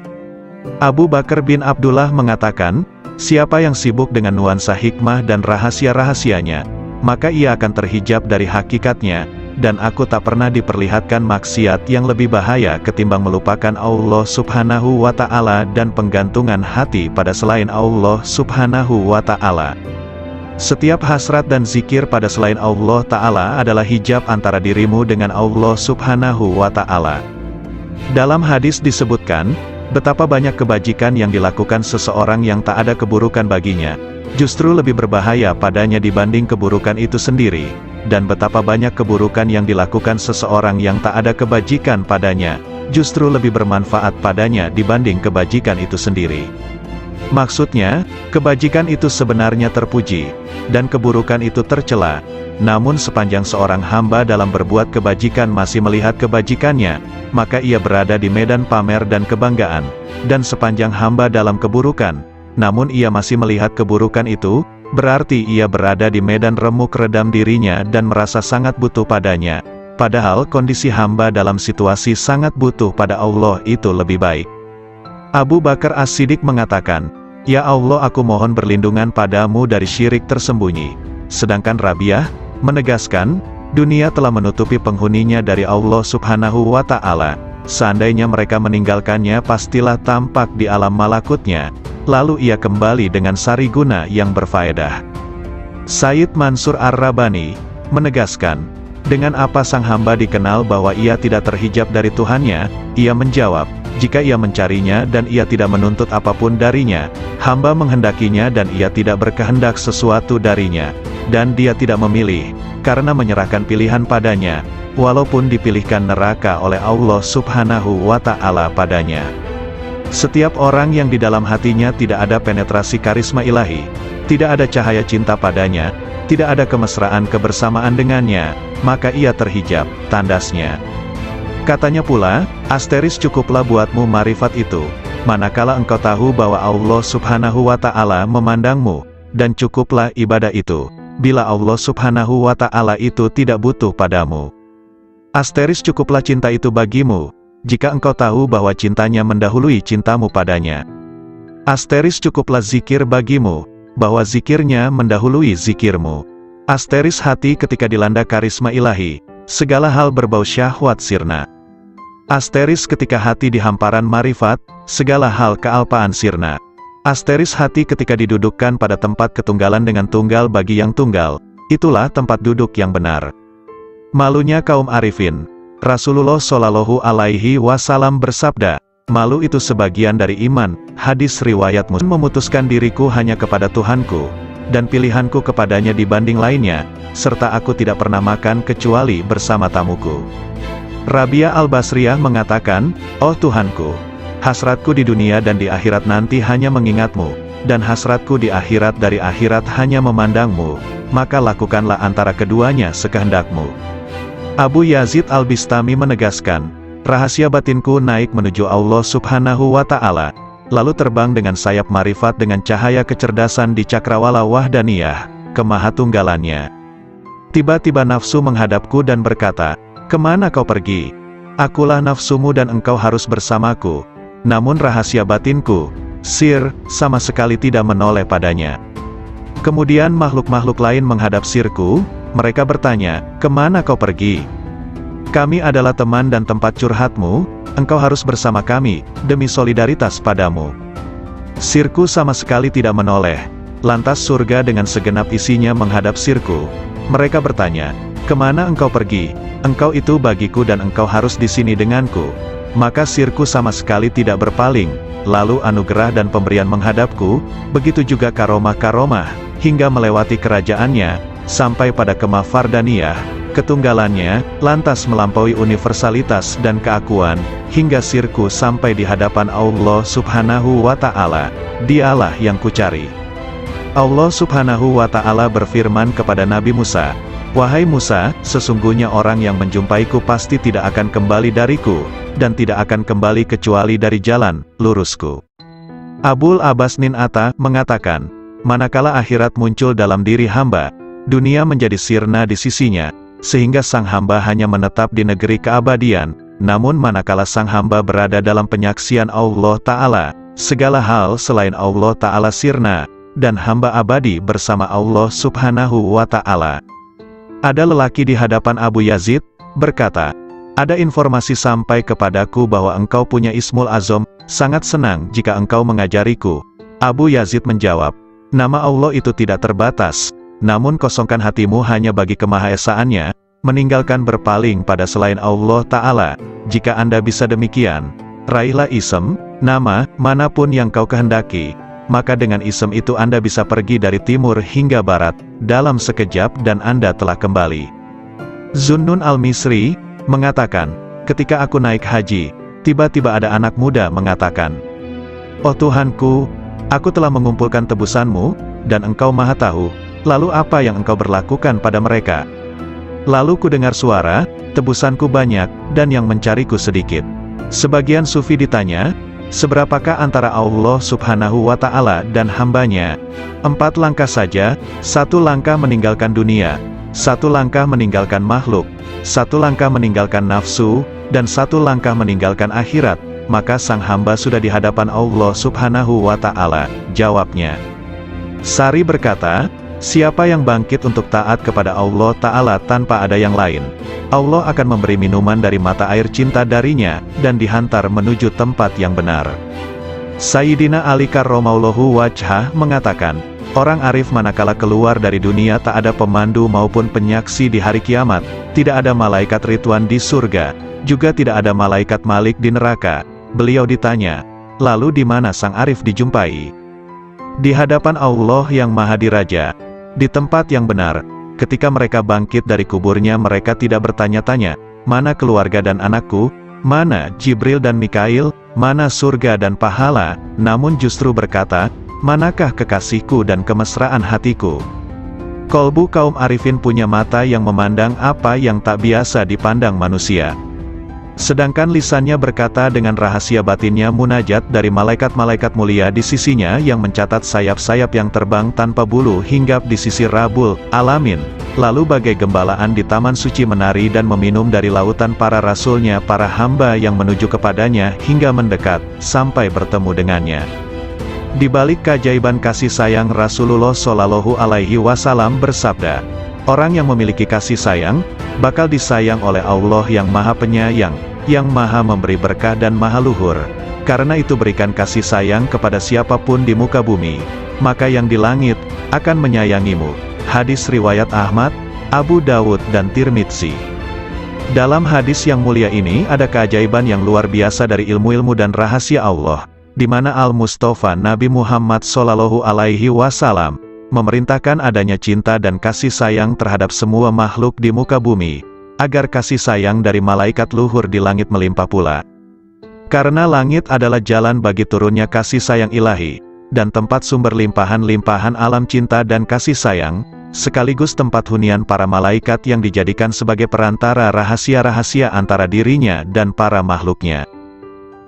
Abu Bakar bin Abdullah mengatakan, siapa yang sibuk dengan nuansa hikmah dan rahasia-rahasianya, maka ia akan terhijab dari hakikatnya, dan aku tak pernah diperlihatkan maksiat yang lebih bahaya ketimbang melupakan Allah Subhanahu wa Ta'ala dan penggantungan hati pada selain Allah Subhanahu wa Ta'ala. Setiap hasrat dan zikir pada selain Allah Ta'ala adalah hijab antara dirimu dengan Allah Subhanahu wa Ta'ala. Dalam hadis disebutkan, betapa banyak kebajikan yang dilakukan seseorang yang tak ada keburukan baginya, justru lebih berbahaya padanya dibanding keburukan itu sendiri. Dan betapa banyak keburukan yang dilakukan seseorang yang tak ada kebajikan padanya, justru lebih bermanfaat padanya dibanding kebajikan itu sendiri. Maksudnya, kebajikan itu sebenarnya terpuji, dan keburukan itu tercela. Namun sepanjang seorang hamba dalam berbuat kebajikan masih melihat kebajikannya, maka ia berada di medan pamer dan kebanggaan. Dan sepanjang hamba dalam keburukan, namun ia masih melihat keburukan itu, berarti ia berada di medan remuk redam dirinya dan merasa sangat butuh padanya. Padahal kondisi hamba dalam situasi sangat butuh pada Allah itu lebih baik. Abu Bakar As-Siddiq mengatakan, "Ya Allah, aku mohon berlindungan padamu dari syirik tersembunyi." Sedangkan Rabi'ah menegaskan, dunia telah menutupi penghuninya dari Allah Subhanahu wa Ta'ala. Seandainya mereka meninggalkannya pastilah tampak di alam malakutnya, lalu ia kembali dengan sari guna yang berfaedah. Sayyid Mansur Ar-Rabani menegaskan, dengan apa sang hamba dikenal bahwa ia tidak terhijab dari Tuhannya? Ia menjawab, jika ia mencarinya dan ia tidak menuntut apapun darinya, hamba menghendakinya dan ia tidak berkehendak sesuatu darinya, dan dia tidak memilih, karena menyerahkan pilihan padanya, walaupun dipilihkan neraka oleh Allah Subhanahu wa Ta'ala padanya. Setiap orang yang di dalam hatinya tidak ada penetrasi karisma ilahi, tidak ada cahaya cinta padanya, tidak ada kemesraan kebersamaan dengannya, maka ia terhijab, tandasnya. Katanya pula, asteris cukuplah buatmu marifat itu, manakala engkau tahu bahwa Allah Subhanahu wa Ta'ala memandangmu, dan cukuplah ibadah itu, bila Allah Subhanahu wa Ta'ala itu tidak butuh padamu. Asteris cukuplah cinta itu bagimu, jika engkau tahu bahwa cintanya mendahului cintamu padanya. Asteris cukuplah zikir bagimu, bahwa zikirnya mendahului zikirmu. Asteris hati ketika dilanda karisma ilahi, segala hal berbau syahwat sirna. Asteris ketika hati di hamparan marifat, segala hal kealpaan sirna. Asteris hati ketika didudukkan pada tempat ketunggalan dengan tunggal bagi yang tunggal, itulah tempat duduk yang benar. Malunya kaum arifin. Rasulullah Shallallahu Alaihi Wasallam bersabda, malu itu sebagian dari iman. Hadis riwayat Muslim. Memutuskan diriku hanya kepada Tuhanku, dan pilihanku kepadanya dibanding lainnya, serta aku tidak pernah makan kecuali bersama tamuku. Rabi'ah al-Basriyah mengatakan, oh Tuhanku, hasratku di dunia dan di akhirat nanti hanya mengingatmu, dan hasratku di akhirat dari akhirat hanya memandangmu, maka lakukanlah antara keduanya sekehendakmu. Abu Yazid al-Bistami menegaskan, rahasia batinku naik menuju Allah Subhanahu wa Ta'ala, lalu terbang dengan sayap marifat dengan cahaya kecerdasan di cakrawala wahdaniyah, kemahatunggalannya. Tiba-tiba nafsu menghadapku dan berkata, kemana kau pergi? Akulah nafsumu dan engkau harus bersamaku. Namun rahasia batinku, sir, sama sekali tidak menoleh padanya. Kemudian makhluk-makhluk lain menghadap sirku, mereka bertanya, kemana kau pergi? Kami adalah teman dan tempat curhatmu, engkau harus bersama kami, demi solidaritas padamu. Sirku sama sekali tidak menoleh. Lantas surga dengan segenap isinya menghadap sirku. Mereka bertanya, kemana engkau pergi? Engkau itu bagiku dan engkau harus di sini denganku. Maka sirku sama sekali tidak berpaling, lalu anugerah dan pemberian menghadapku, begitu juga karomah-karomah, hingga melewati kerajaannya, sampai pada kemah fardaniyah, ketunggalannya, lantas melampaui universalitas dan keakuan, hingga sirku sampai di hadapan Allah Subhanahu wa Ta'ala. Dialah yang kucari. Allah Subhanahu wa Ta'ala berfirman kepada Nabi Musa, wahai Musa, sesungguhnya orang yang menjumpaiku pasti tidak akan kembali dariku, dan tidak akan kembali kecuali dari jalan lurusku. Abul Abbas Nin Atta mengatakan, manakala akhirat muncul dalam diri hamba, dunia menjadi sirna di sisinya, sehingga sang hamba hanya menetap di negeri keabadian. Namun manakala sang hamba berada dalam penyaksian Allah Ta'ala, segala hal selain Allah Ta'ala sirna, dan hamba abadi bersama Allah Subhanahu wa Ta'ala. Ada lelaki di hadapan Abu Yazid, berkata, ada informasi sampai kepadaku bahwa engkau punya Ismul Azam, sangat senang jika engkau mengajariku. Abu Yazid menjawab, nama Allah itu tidak terbatas, namun kosongkan hatimu hanya bagi kemahaesaannya, meninggalkan berpaling pada selain Allah Ta'ala. Jika Anda bisa demikian, raihlah ism, nama, manapun yang kau kehendaki, maka dengan ism itu Anda bisa pergi dari timur hingga barat, dalam sekejap dan Anda telah kembali. Zunnun al-Misri mengatakan, ketika aku naik haji, tiba-tiba ada anak muda mengatakan, oh Tuhanku, aku telah mengumpulkan tebusanmu, dan engkau maha tahu, lalu apa yang engkau berlakukan pada mereka? Lalu ku dengar suara, tebusanku banyak, dan yang mencariku sedikit. Sebagian sufi ditanya, seberapakah antara Allah Subhanahu wa Ta'ala dan hambanya? 4 langkah saja, 1 langkah meninggalkan dunia, 1 langkah meninggalkan makhluk, 1 langkah meninggalkan nafsu, dan 1 langkah meninggalkan akhirat, maka sang hamba sudah di hadapan Allah Subhanahu wa Ta'ala. Jawabnya. Sari berkata, siapa yang bangkit untuk taat kepada Allah Ta'ala tanpa ada yang lain, Allah akan memberi minuman dari mata air cinta darinya, dan dihantar menuju tempat yang benar. Sayyidina Ali karramallahu wajhah mengatakan, orang arif manakala keluar dari dunia tak ada pemandu maupun penyaksi di hari kiamat, tidak ada malaikat Ridwan di surga, juga tidak ada malaikat Malik di neraka. Beliau ditanya, lalu di mana sang arif dijumpai? Di hadapan Allah yang Maha Diraja, di tempat yang benar. Ketika mereka bangkit dari kuburnya mereka tidak bertanya-tanya, mana keluarga dan anakku, mana Jibril dan Mikail, mana surga dan pahala, namun justru berkata, manakah kekasihku dan kemesraan hatiku? Kolbu kaum arifin punya mata yang memandang apa yang tak biasa dipandang manusia. Sedangkan lisannya berkata dengan rahasia batinnya munajat dari malaikat-malaikat mulia di sisinya yang mencatat sayap-sayap yang terbang tanpa bulu hinggap di sisi Rabbul Alamin. Lalu bagai gembalaan di taman suci menari dan meminum dari lautan para rasulnya para hamba yang menuju kepadanya hingga mendekat, sampai bertemu dengannya. Di balik keajaiban kasih sayang, Rasulullah Shallallahu Alaihi Wasallam bersabda, orang yang memiliki kasih sayang, bakal disayang oleh Allah yang Maha Penyayang, yang Maha Memberi berkah dan Maha Luhur. Karena itu berikan kasih sayang kepada siapapun di muka bumi, maka yang di langit akan menyayangimu. Hadis riwayat Ahmad, Abu Dawud dan Tirmidzi. Dalam hadis yang mulia ini ada keajaiban yang luar biasa dari ilmu-ilmu dan rahasia Allah, di mana Al-Mustafa Nabi Muhammad Shallallahu Alaihi Wasallam memerintahkan adanya cinta dan kasih sayang terhadap semua makhluk di muka bumi, agar kasih sayang dari malaikat luhur di langit melimpah pula. Karena langit adalah jalan bagi turunnya kasih sayang ilahi, dan tempat sumber limpahan-limpahan alam cinta dan kasih sayang, sekaligus tempat hunian para malaikat yang dijadikan sebagai perantara rahasia-rahasia antara dirinya dan para makhluknya.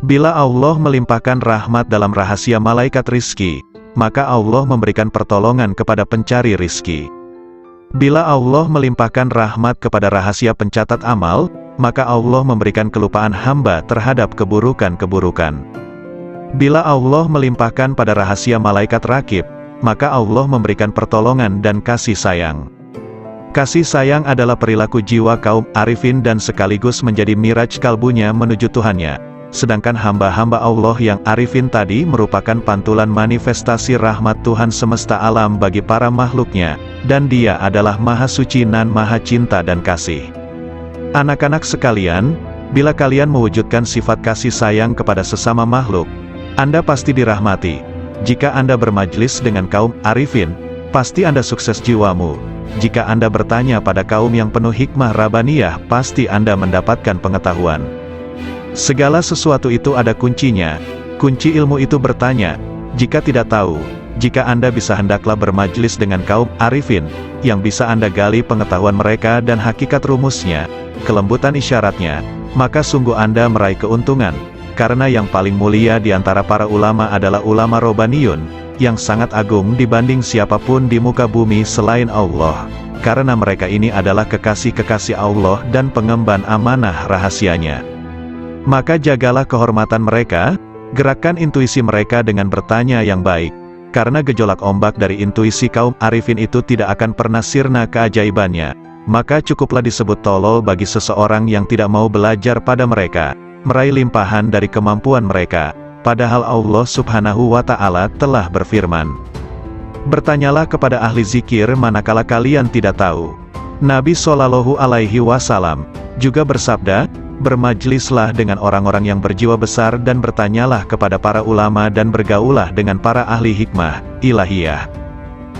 Bila Allah melimpahkan rahmat dalam rahasia malaikat rizki, maka Allah memberikan pertolongan kepada pencari rizki. Bila Allah melimpahkan rahmat kepada rahasia pencatat amal, maka Allah memberikan kelupaan hamba terhadap keburukan-keburukan. Bila Allah melimpahkan pada rahasia malaikat rakib, maka Allah memberikan pertolongan dan kasih sayang. Kasih sayang adalah perilaku jiwa kaum arifin dan sekaligus menjadi miraj kalbunya menuju Tuhannya. Sedangkan hamba-hamba Allah yang arifin tadi merupakan pantulan manifestasi rahmat Tuhan semesta alam bagi para makhluknya, dan Dia adalah Maha Suci dan Maha Cinta dan Kasih. Anak-anak sekalian, bila kalian mewujudkan sifat kasih sayang kepada sesama makhluk, Anda pasti dirahmati. Jika Anda bermajlis dengan kaum arifin, pasti Anda sukses jiwamu. Jika Anda bertanya pada kaum yang penuh hikmah Rabbaniyah, pasti Anda mendapatkan pengetahuan. Segala sesuatu itu ada kuncinya. Kunci ilmu itu bertanya. Jika tidak tahu, jika Anda bisa hendaklah bermajlis dengan kaum arifin, yang bisa Anda gali pengetahuan mereka dan hakikat rumusnya, kelembutan isyaratnya, maka sungguh Anda meraih keuntungan. Karena yang paling mulia di antara para ulama adalah ulama Robbaniyun, yang sangat agung dibanding siapapun di muka bumi selain Allah. Karena mereka ini adalah kekasih-kekasih Allah dan pengemban amanah rahasianya. Maka jagalah kehormatan mereka, gerakkan intuisi mereka dengan bertanya yang baik, karena gejolak ombak dari intuisi kaum arifin itu tidak akan pernah sirna keajaibannya. Maka cukuplah disebut tolol bagi seseorang yang tidak mau belajar pada mereka, meraih limpahan dari kemampuan mereka, padahal Allah Subhanahu wa Ta'ala telah berfirman, bertanyalah kepada ahli zikir manakala kalian tidak tahu. Nabi Shallallahu Alaihi Wasallam juga bersabda, bermajlislah dengan orang-orang yang berjiwa besar dan bertanyalah kepada para ulama dan bergaulah dengan para ahli hikmah ilahiyah.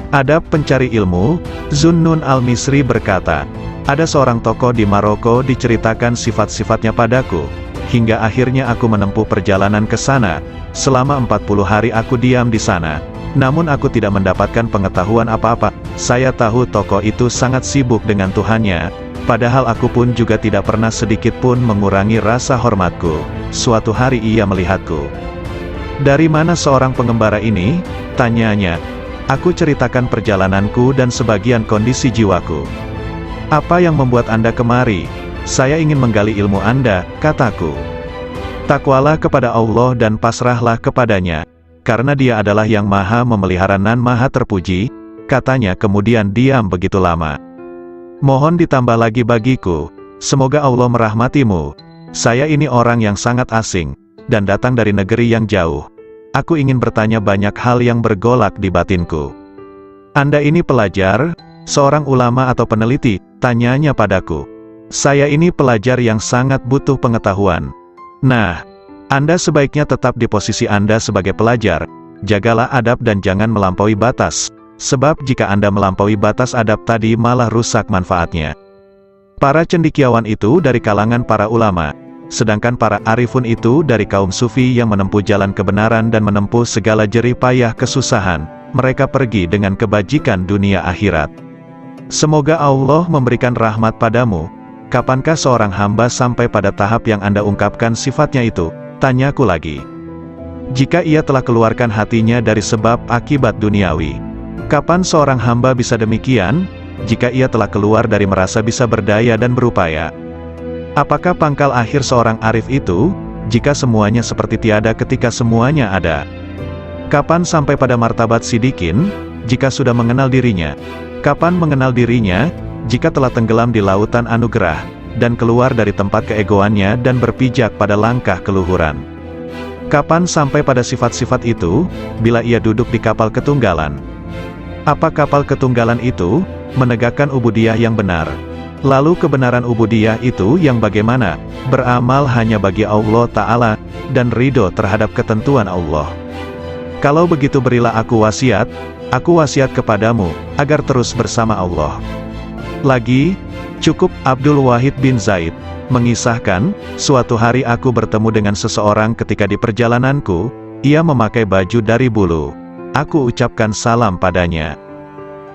Adab pencari ilmu. Zunnun al-Misri berkata, ada seorang tokoh di Maroko diceritakan sifat-sifatnya padaku, hingga akhirnya aku menempuh perjalanan ke sana. Selama 40 hari aku diam di sana, namun aku tidak mendapatkan pengetahuan apa-apa. Saya tahu tokoh itu sangat sibuk dengan Tuhannya, padahal aku pun juga tidak pernah sedikit pun mengurangi rasa hormatku. Suatu hari ia melihatku. Dari mana seorang pengembara ini? Tanyanya. Aku ceritakan perjalananku dan sebagian kondisi jiwaku. Apa yang membuat Anda kemari? Saya ingin menggali ilmu Anda, kataku. Takwalah kepada Allah dan pasrahlah kepadanya, karena Dia adalah yang maha memelihara dan maha terpuji, katanya kemudian diam begitu lama. Mohon ditambah lagi bagiku, semoga Allah merahmatimu. Saya ini orang yang sangat asing, dan datang dari negeri yang jauh. Aku ingin bertanya banyak hal yang bergolak di batinku. Anda ini pelajar, seorang ulama atau peneliti? Tanyanya padaku. Saya ini pelajar yang sangat butuh pengetahuan. Nah, Anda sebaiknya tetap di posisi Anda sebagai pelajar. Jagalah adab dan jangan melampaui batas. Sebab jika Anda melampaui batas adab tadi malah rusak manfaatnya. Para cendekiawan itu dari kalangan para ulama, sedangkan para arifun itu dari kaum sufi yang menempuh jalan kebenaran dan menempuh segala jerih payah kesusahan. Mereka pergi dengan kebajikan dunia akhirat. Semoga Allah memberikan rahmat padamu. Kapankah seorang hamba sampai pada tahap yang Anda ungkapkan sifatnya itu? Tanyaku lagi. Jika ia telah keluarkan hatinya dari sebab akibat duniawi. Kapan seorang hamba bisa demikian? Jika ia telah keluar dari merasa bisa berdaya dan berupaya. Apakah pangkal akhir seorang arif itu? Jika semuanya seperti tiada ketika semuanya ada. Kapan sampai pada martabat sidikin? Jika sudah mengenal dirinya. Kapan mengenal dirinya? Jika telah tenggelam di lautan anugerah, dan keluar dari tempat keegoannya dan berpijak pada langkah keluhuran. Kapan sampai pada sifat-sifat itu? Bila ia duduk di kapal ketunggalan. Apa kapal ketunggalan itu? Menegakkan ubudiyah yang benar. Lalu kebenaran ubudiyah itu yang bagaimana? Beramal hanya bagi Allah Ta'ala, dan ridho terhadap ketentuan Allah. Kalau begitu berilah aku wasiat kepadamu, agar terus bersama Allah. Lagi, cukup Abdul Wahid bin Zaid mengisahkan, suatu hari aku bertemu dengan seseorang ketika di perjalananku, ia memakai baju dari bulu. Aku ucapkan salam padanya.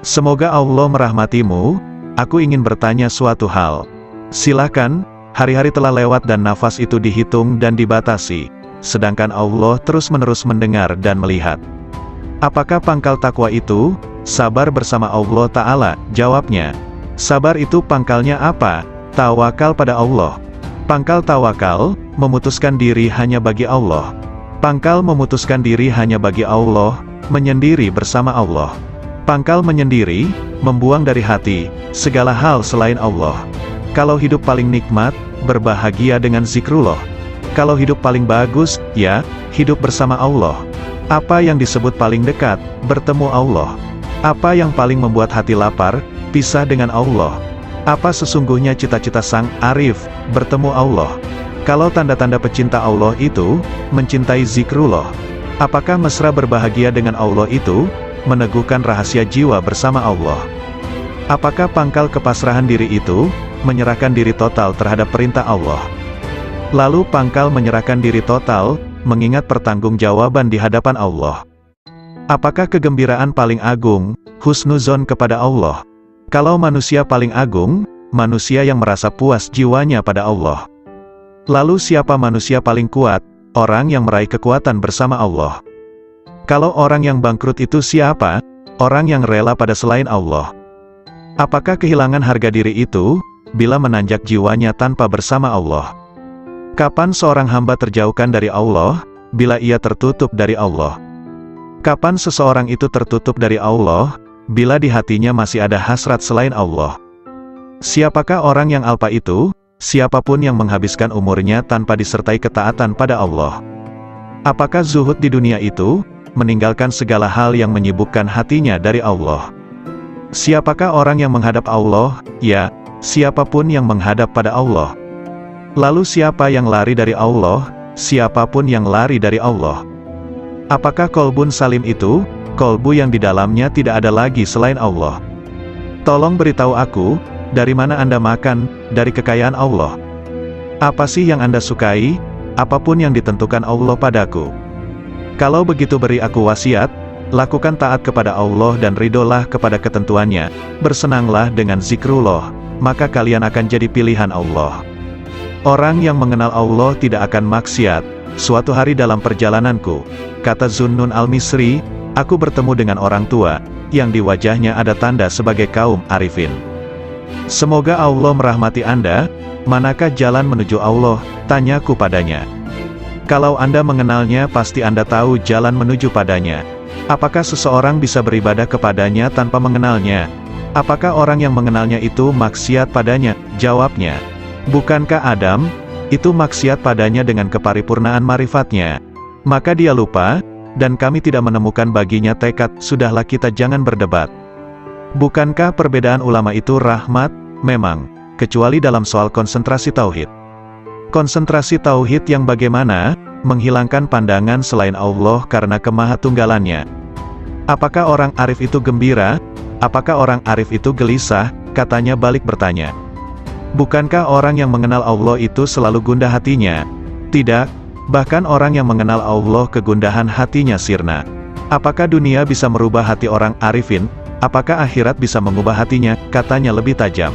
Semoga Allah merahmatimu. Aku ingin bertanya suatu hal. Silakan, hari-hari telah lewat dan nafas itu dihitung dan dibatasi. Sedangkan Allah terus-menerus mendengar dan melihat. Apakah pangkal takwa itu? Sabar bersama Allah Ta'ala, jawabnya. Sabar itu pangkalnya apa? Tawakal pada Allah. Pangkal tawakal, memutuskan diri hanya bagi Allah. Pangkal memutuskan diri hanya bagi Allah, menyendiri bersama Allah. Pangkal menyendiri, membuang dari hati, segala hal selain Allah. Kalau hidup paling nikmat, berbahagia dengan zikrullah. Kalau hidup paling bagus, ya, hidup bersama Allah. Apa yang disebut paling dekat, bertemu Allah. Apa yang paling membuat hati lapar, pisah dengan Allah. Apa sesungguhnya cita-cita sang arif, bertemu Allah. Kalau tanda-tanda pecinta Allah itu, mencintai zikrullah. Apakah mesra berbahagia dengan Allah itu? Meneguhkan rahasia jiwa bersama Allah. Apakah pangkal kepasrahan diri itu? Menyerahkan diri total terhadap perintah Allah. Lalu pangkal menyerahkan diri total, mengingat pertanggungjawaban di hadapan Allah. Apakah kegembiraan paling agung? Husnuzon kepada Allah. Kalau manusia paling agung, manusia yang merasa puas jiwanya pada Allah. Lalu siapa manusia paling kuat? Orang yang meraih kekuatan bersama Allah. Kalau orang yang bangkrut itu siapa? Orang yang rela pada selain Allah. Apakah kehilangan harga diri itu? Bila menanjak jiwanya tanpa bersama Allah. Kapan seorang hamba terjauhkan dari Allah? Bila ia tertutup dari Allah. Kapan seseorang itu tertutup dari Allah? Bila di hatinya masih ada hasrat selain Allah. Siapakah orang yang alpa itu? Siapapun yang menghabiskan umurnya tanpa disertai ketaatan pada Allah. Apakah zuhud di dunia itu? Meninggalkan segala hal yang menyibukkan hatinya dari Allah. Siapakah orang yang menghadap Allah? Ya, siapapun yang menghadap pada Allah. Lalu siapa yang lari dari Allah? Siapapun yang lari dari Allah. Apakah kolbun salim itu? Kolbu yang di dalamnya tidak ada lagi selain Allah. Tolong beritahu aku, dari mana Anda makan? Dari kekayaan Allah. Apa sih yang Anda sukai? Apapun yang ditentukan Allah padaku. Kalau begitu beri aku wasiat, lakukan taat kepada Allah dan ridolah kepada ketentuannya, bersenanglah dengan zikrullah, maka kalian akan jadi pilihan Allah. Orang yang mengenal Allah tidak akan maksiat. Suatu hari dalam perjalananku, kata Zunnun al-Misri, aku bertemu dengan orang tua, yang di wajahnya ada tanda sebagai kaum arifin. Semoga Allah merahmati Anda. Manakah jalan menuju Allah? Tanyaku padanya. Kalau Anda mengenalnya pasti Anda tahu jalan menuju padanya. Apakah seseorang bisa beribadah kepadanya tanpa mengenalnya? Apakah orang yang mengenalnya itu maksiat padanya? Jawabnya, bukankah Adam? Itu maksiat padanya dengan keparipurnaan marifatnya. Maka dia lupa, dan kami tidak menemukan baginya tekad. Sudahlah, kita jangan berdebat. Bukankah perbedaan ulama itu rahmat? Memang, kecuali dalam soal konsentrasi tauhid. Konsentrasi tauhid yang bagaimana? Menghilangkan pandangan selain Allah karena kemahatunggalannya. Apakah orang arif itu gembira? Apakah orang arif itu gelisah? Katanya balik bertanya. Bukankah orang yang mengenal Allah itu selalu gundah hatinya? Tidak, bahkan orang yang mengenal Allah kegundahan hatinya sirna. Apakah dunia bisa merubah hati orang arifin? Apakah akhirat bisa mengubah hatinya? Katanya lebih tajam.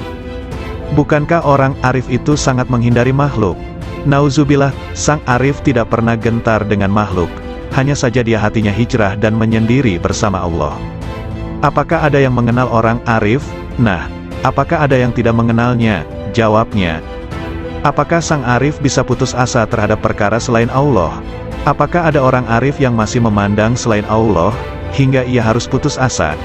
Bukankah orang arif itu sangat menghindari makhluk? Nauzubillah, sang arif tidak pernah gentar dengan makhluk. Hanya saja dia hatinya hijrah dan menyendiri bersama Allah. Apakah ada yang mengenal orang arif? Nah, apakah ada yang tidak mengenalnya? Jawabnya. Apakah sang arif bisa putus asa terhadap perkara selain Allah? Apakah ada orang arif yang masih memandang selain Allah, hingga ia harus putus asa?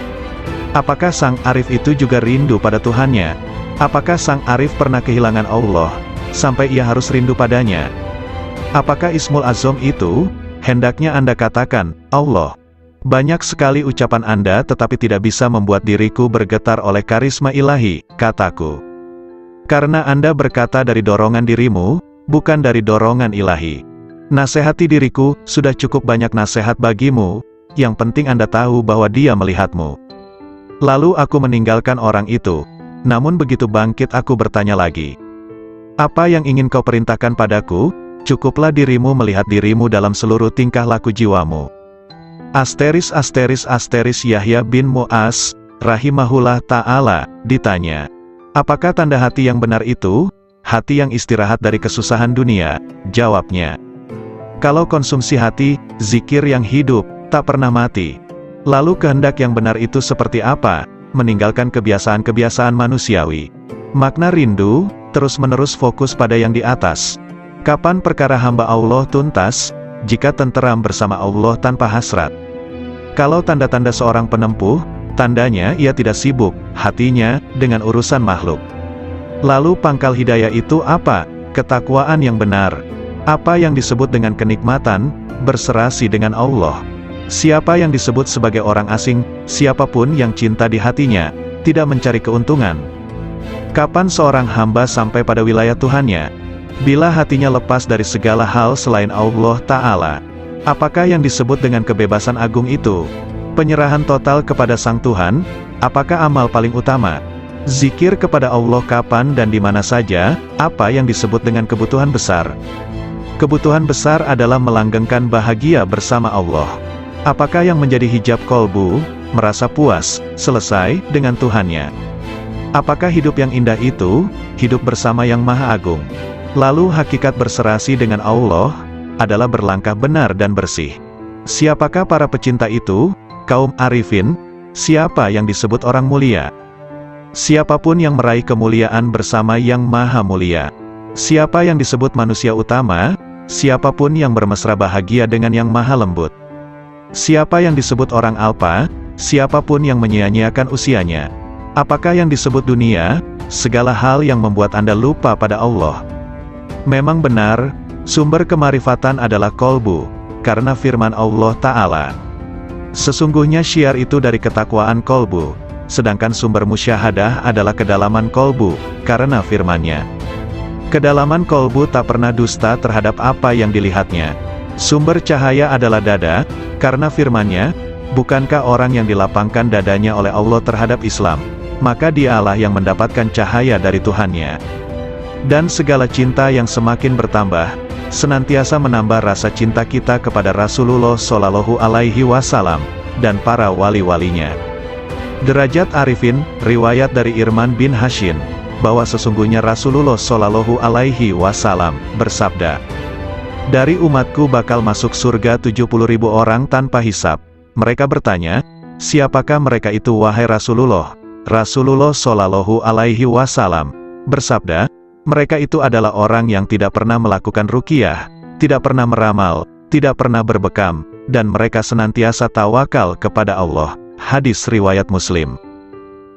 Apakah sang arif itu juga rindu pada Tuhannya? Apakah sang arif pernah kehilangan Allah, sampai ia harus rindu padanya? Apakah Ismul Azam itu, hendaknya Anda katakan, Allah? Banyak sekali ucapan Anda tetapi tidak bisa membuat diriku bergetar oleh karisma ilahi, kataku. Karena Anda berkata dari dorongan dirimu, bukan dari dorongan ilahi. Nasihati diriku, sudah cukup banyak nasihat bagimu, yang penting Anda tahu bahwa Dia melihatmu. Lalu aku meninggalkan orang itu. Namun begitu bangkit aku bertanya lagi. Apa yang ingin kau perintahkan padaku? Cukuplah dirimu melihat dirimu dalam seluruh tingkah laku jiwamu. Yahya bin Mu'az, rahimahullah ta'ala, ditanya. Apakah tanda hati yang benar itu? Hati yang istirahat dari kesusahan dunia. Jawabnya. Kalau konsumsi hati, zikir yang hidup, tak pernah mati. Lalu kehendak yang benar itu seperti apa? Meninggalkan kebiasaan-kebiasaan manusiawi. Makna rindu, terus-menerus fokus pada yang di atas. Kapan perkara hamba Allah tuntas? Jika tenteram bersama Allah tanpa hasrat. Kalau tanda-tanda seorang penempuh, tandanya ia tidak sibuk, hatinya, dengan urusan makhluk. Lalu pangkal hidayah itu apa? Ketakwaan yang benar. Apa yang disebut dengan kenikmatan? Berserasi dengan Allah. Siapa yang disebut sebagai orang asing, siapapun yang cinta di hatinya, tidak mencari keuntungan. Kapan seorang hamba sampai pada wilayah Tuhannya? Bila hatinya lepas dari segala hal selain Allah Ta'ala. Apakah yang disebut dengan kebebasan agung itu? Penyerahan total kepada Sang Tuhan? Apakah amal paling utama? Zikir kepada Allah kapan dan di mana saja? Apa yang disebut dengan kebutuhan besar? Kebutuhan besar adalah melanggengkan bahagia bersama Allah. Apakah yang menjadi hijab kolbu, merasa puas, selesai, dengan Tuhannya? Apakah hidup yang indah itu, hidup bersama yang Maha Agung? Lalu hakikat berserasi dengan Allah, adalah berlangkah benar dan bersih. Siapakah para pecinta itu? Kaum arifin. Siapa yang disebut orang mulia? Siapapun yang meraih kemuliaan bersama yang Maha Mulia. Siapa yang disebut manusia utama? Siapapun yang bermesra bahagia dengan yang Maha Lembut. Siapa yang disebut orang alpa? Siapapun yang menyia-nyiakan usianya. Apakah yang disebut dunia? Segala hal yang membuat Anda lupa pada Allah. Memang benar, sumber kemarifatan adalah kolbu, karena firman Allah Ta'ala. Sesungguhnya syiar itu dari ketakwaan kolbu, sedangkan sumber musyahadah adalah kedalaman kolbu, karena firman-Nya. Kedalaman kolbu tak pernah dusta terhadap apa yang dilihatnya. Sumber cahaya adalah dada, karena firman-Nya, bukankah orang yang dilapangkan dadanya oleh Allah terhadap Islam, maka dialah yang mendapatkan cahaya dari Tuhannya. Dan segala cinta yang semakin bertambah, senantiasa menambah rasa cinta kita kepada Rasulullah Shallallahu Alaihi Wasallam, dan para wali-walinya. Derajat Arifin, riwayat dari Irman bin Hashin, bahwa sesungguhnya Rasulullah Shallallahu Alaihi Wasallam, bersabda, dari umatku bakal masuk surga 70.000 orang tanpa hisab. Mereka bertanya, siapakah mereka itu wahai Rasulullah? Rasulullah Shallallahu Alaihi Wasallam bersabda, mereka itu adalah orang yang tidak pernah melakukan ruqyah, tidak pernah meramal, tidak pernah berbekam, dan mereka senantiasa tawakal kepada Allah. Hadis riwayat Muslim.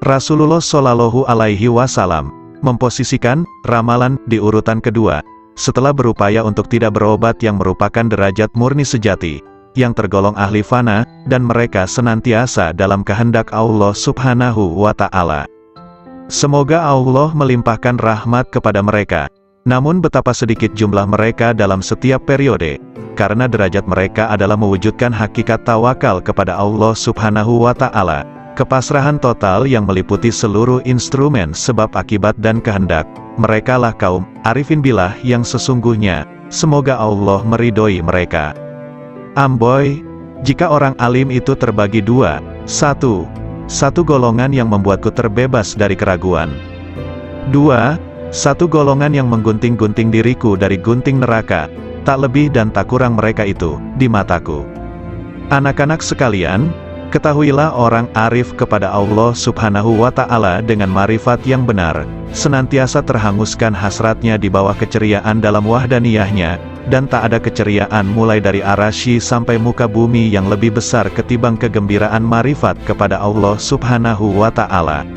Rasulullah Shallallahu Alaihi Wasallam memposisikan ramalan di urutan kedua. Setelah berupaya untuk tidak berobat yang merupakan derajat murni sejati, yang tergolong ahli fana, dan mereka senantiasa dalam kehendak Allah Subhanahu wa Ta'ala. Semoga Allah melimpahkan rahmat kepada mereka. Namun betapa sedikit jumlah mereka dalam setiap periode, karena derajat mereka adalah mewujudkan hakikat tawakal kepada Allah Subhanahu wa Ta'ala, kepasrahan total yang meliputi seluruh instrumen sebab akibat dan kehendak. Merekalah kaum arifin billah yang sesungguhnya. Semoga Allah meridhoi mereka. Amboi, jika orang alim itu terbagi dua, satu golongan yang membuatku terbebas dari keraguan. Dua, satu golongan yang menggunting-gunting diriku dari gunting neraka. Tak lebih dan tak kurang mereka itu di mataku. Anak-anak sekalian, Ketahuilah orang arif kepada Allah Subhanahu wa Ta'ala dengan marifat yang benar, senantiasa terhanguskan hasratnya di bawah keceriaan dalam wahdaniyahnya, dan tak ada keceriaan mulai dari arasy sampai muka bumi yang lebih besar ketimbang kegembiraan marifat kepada Allah Subhanahu wa Ta'ala.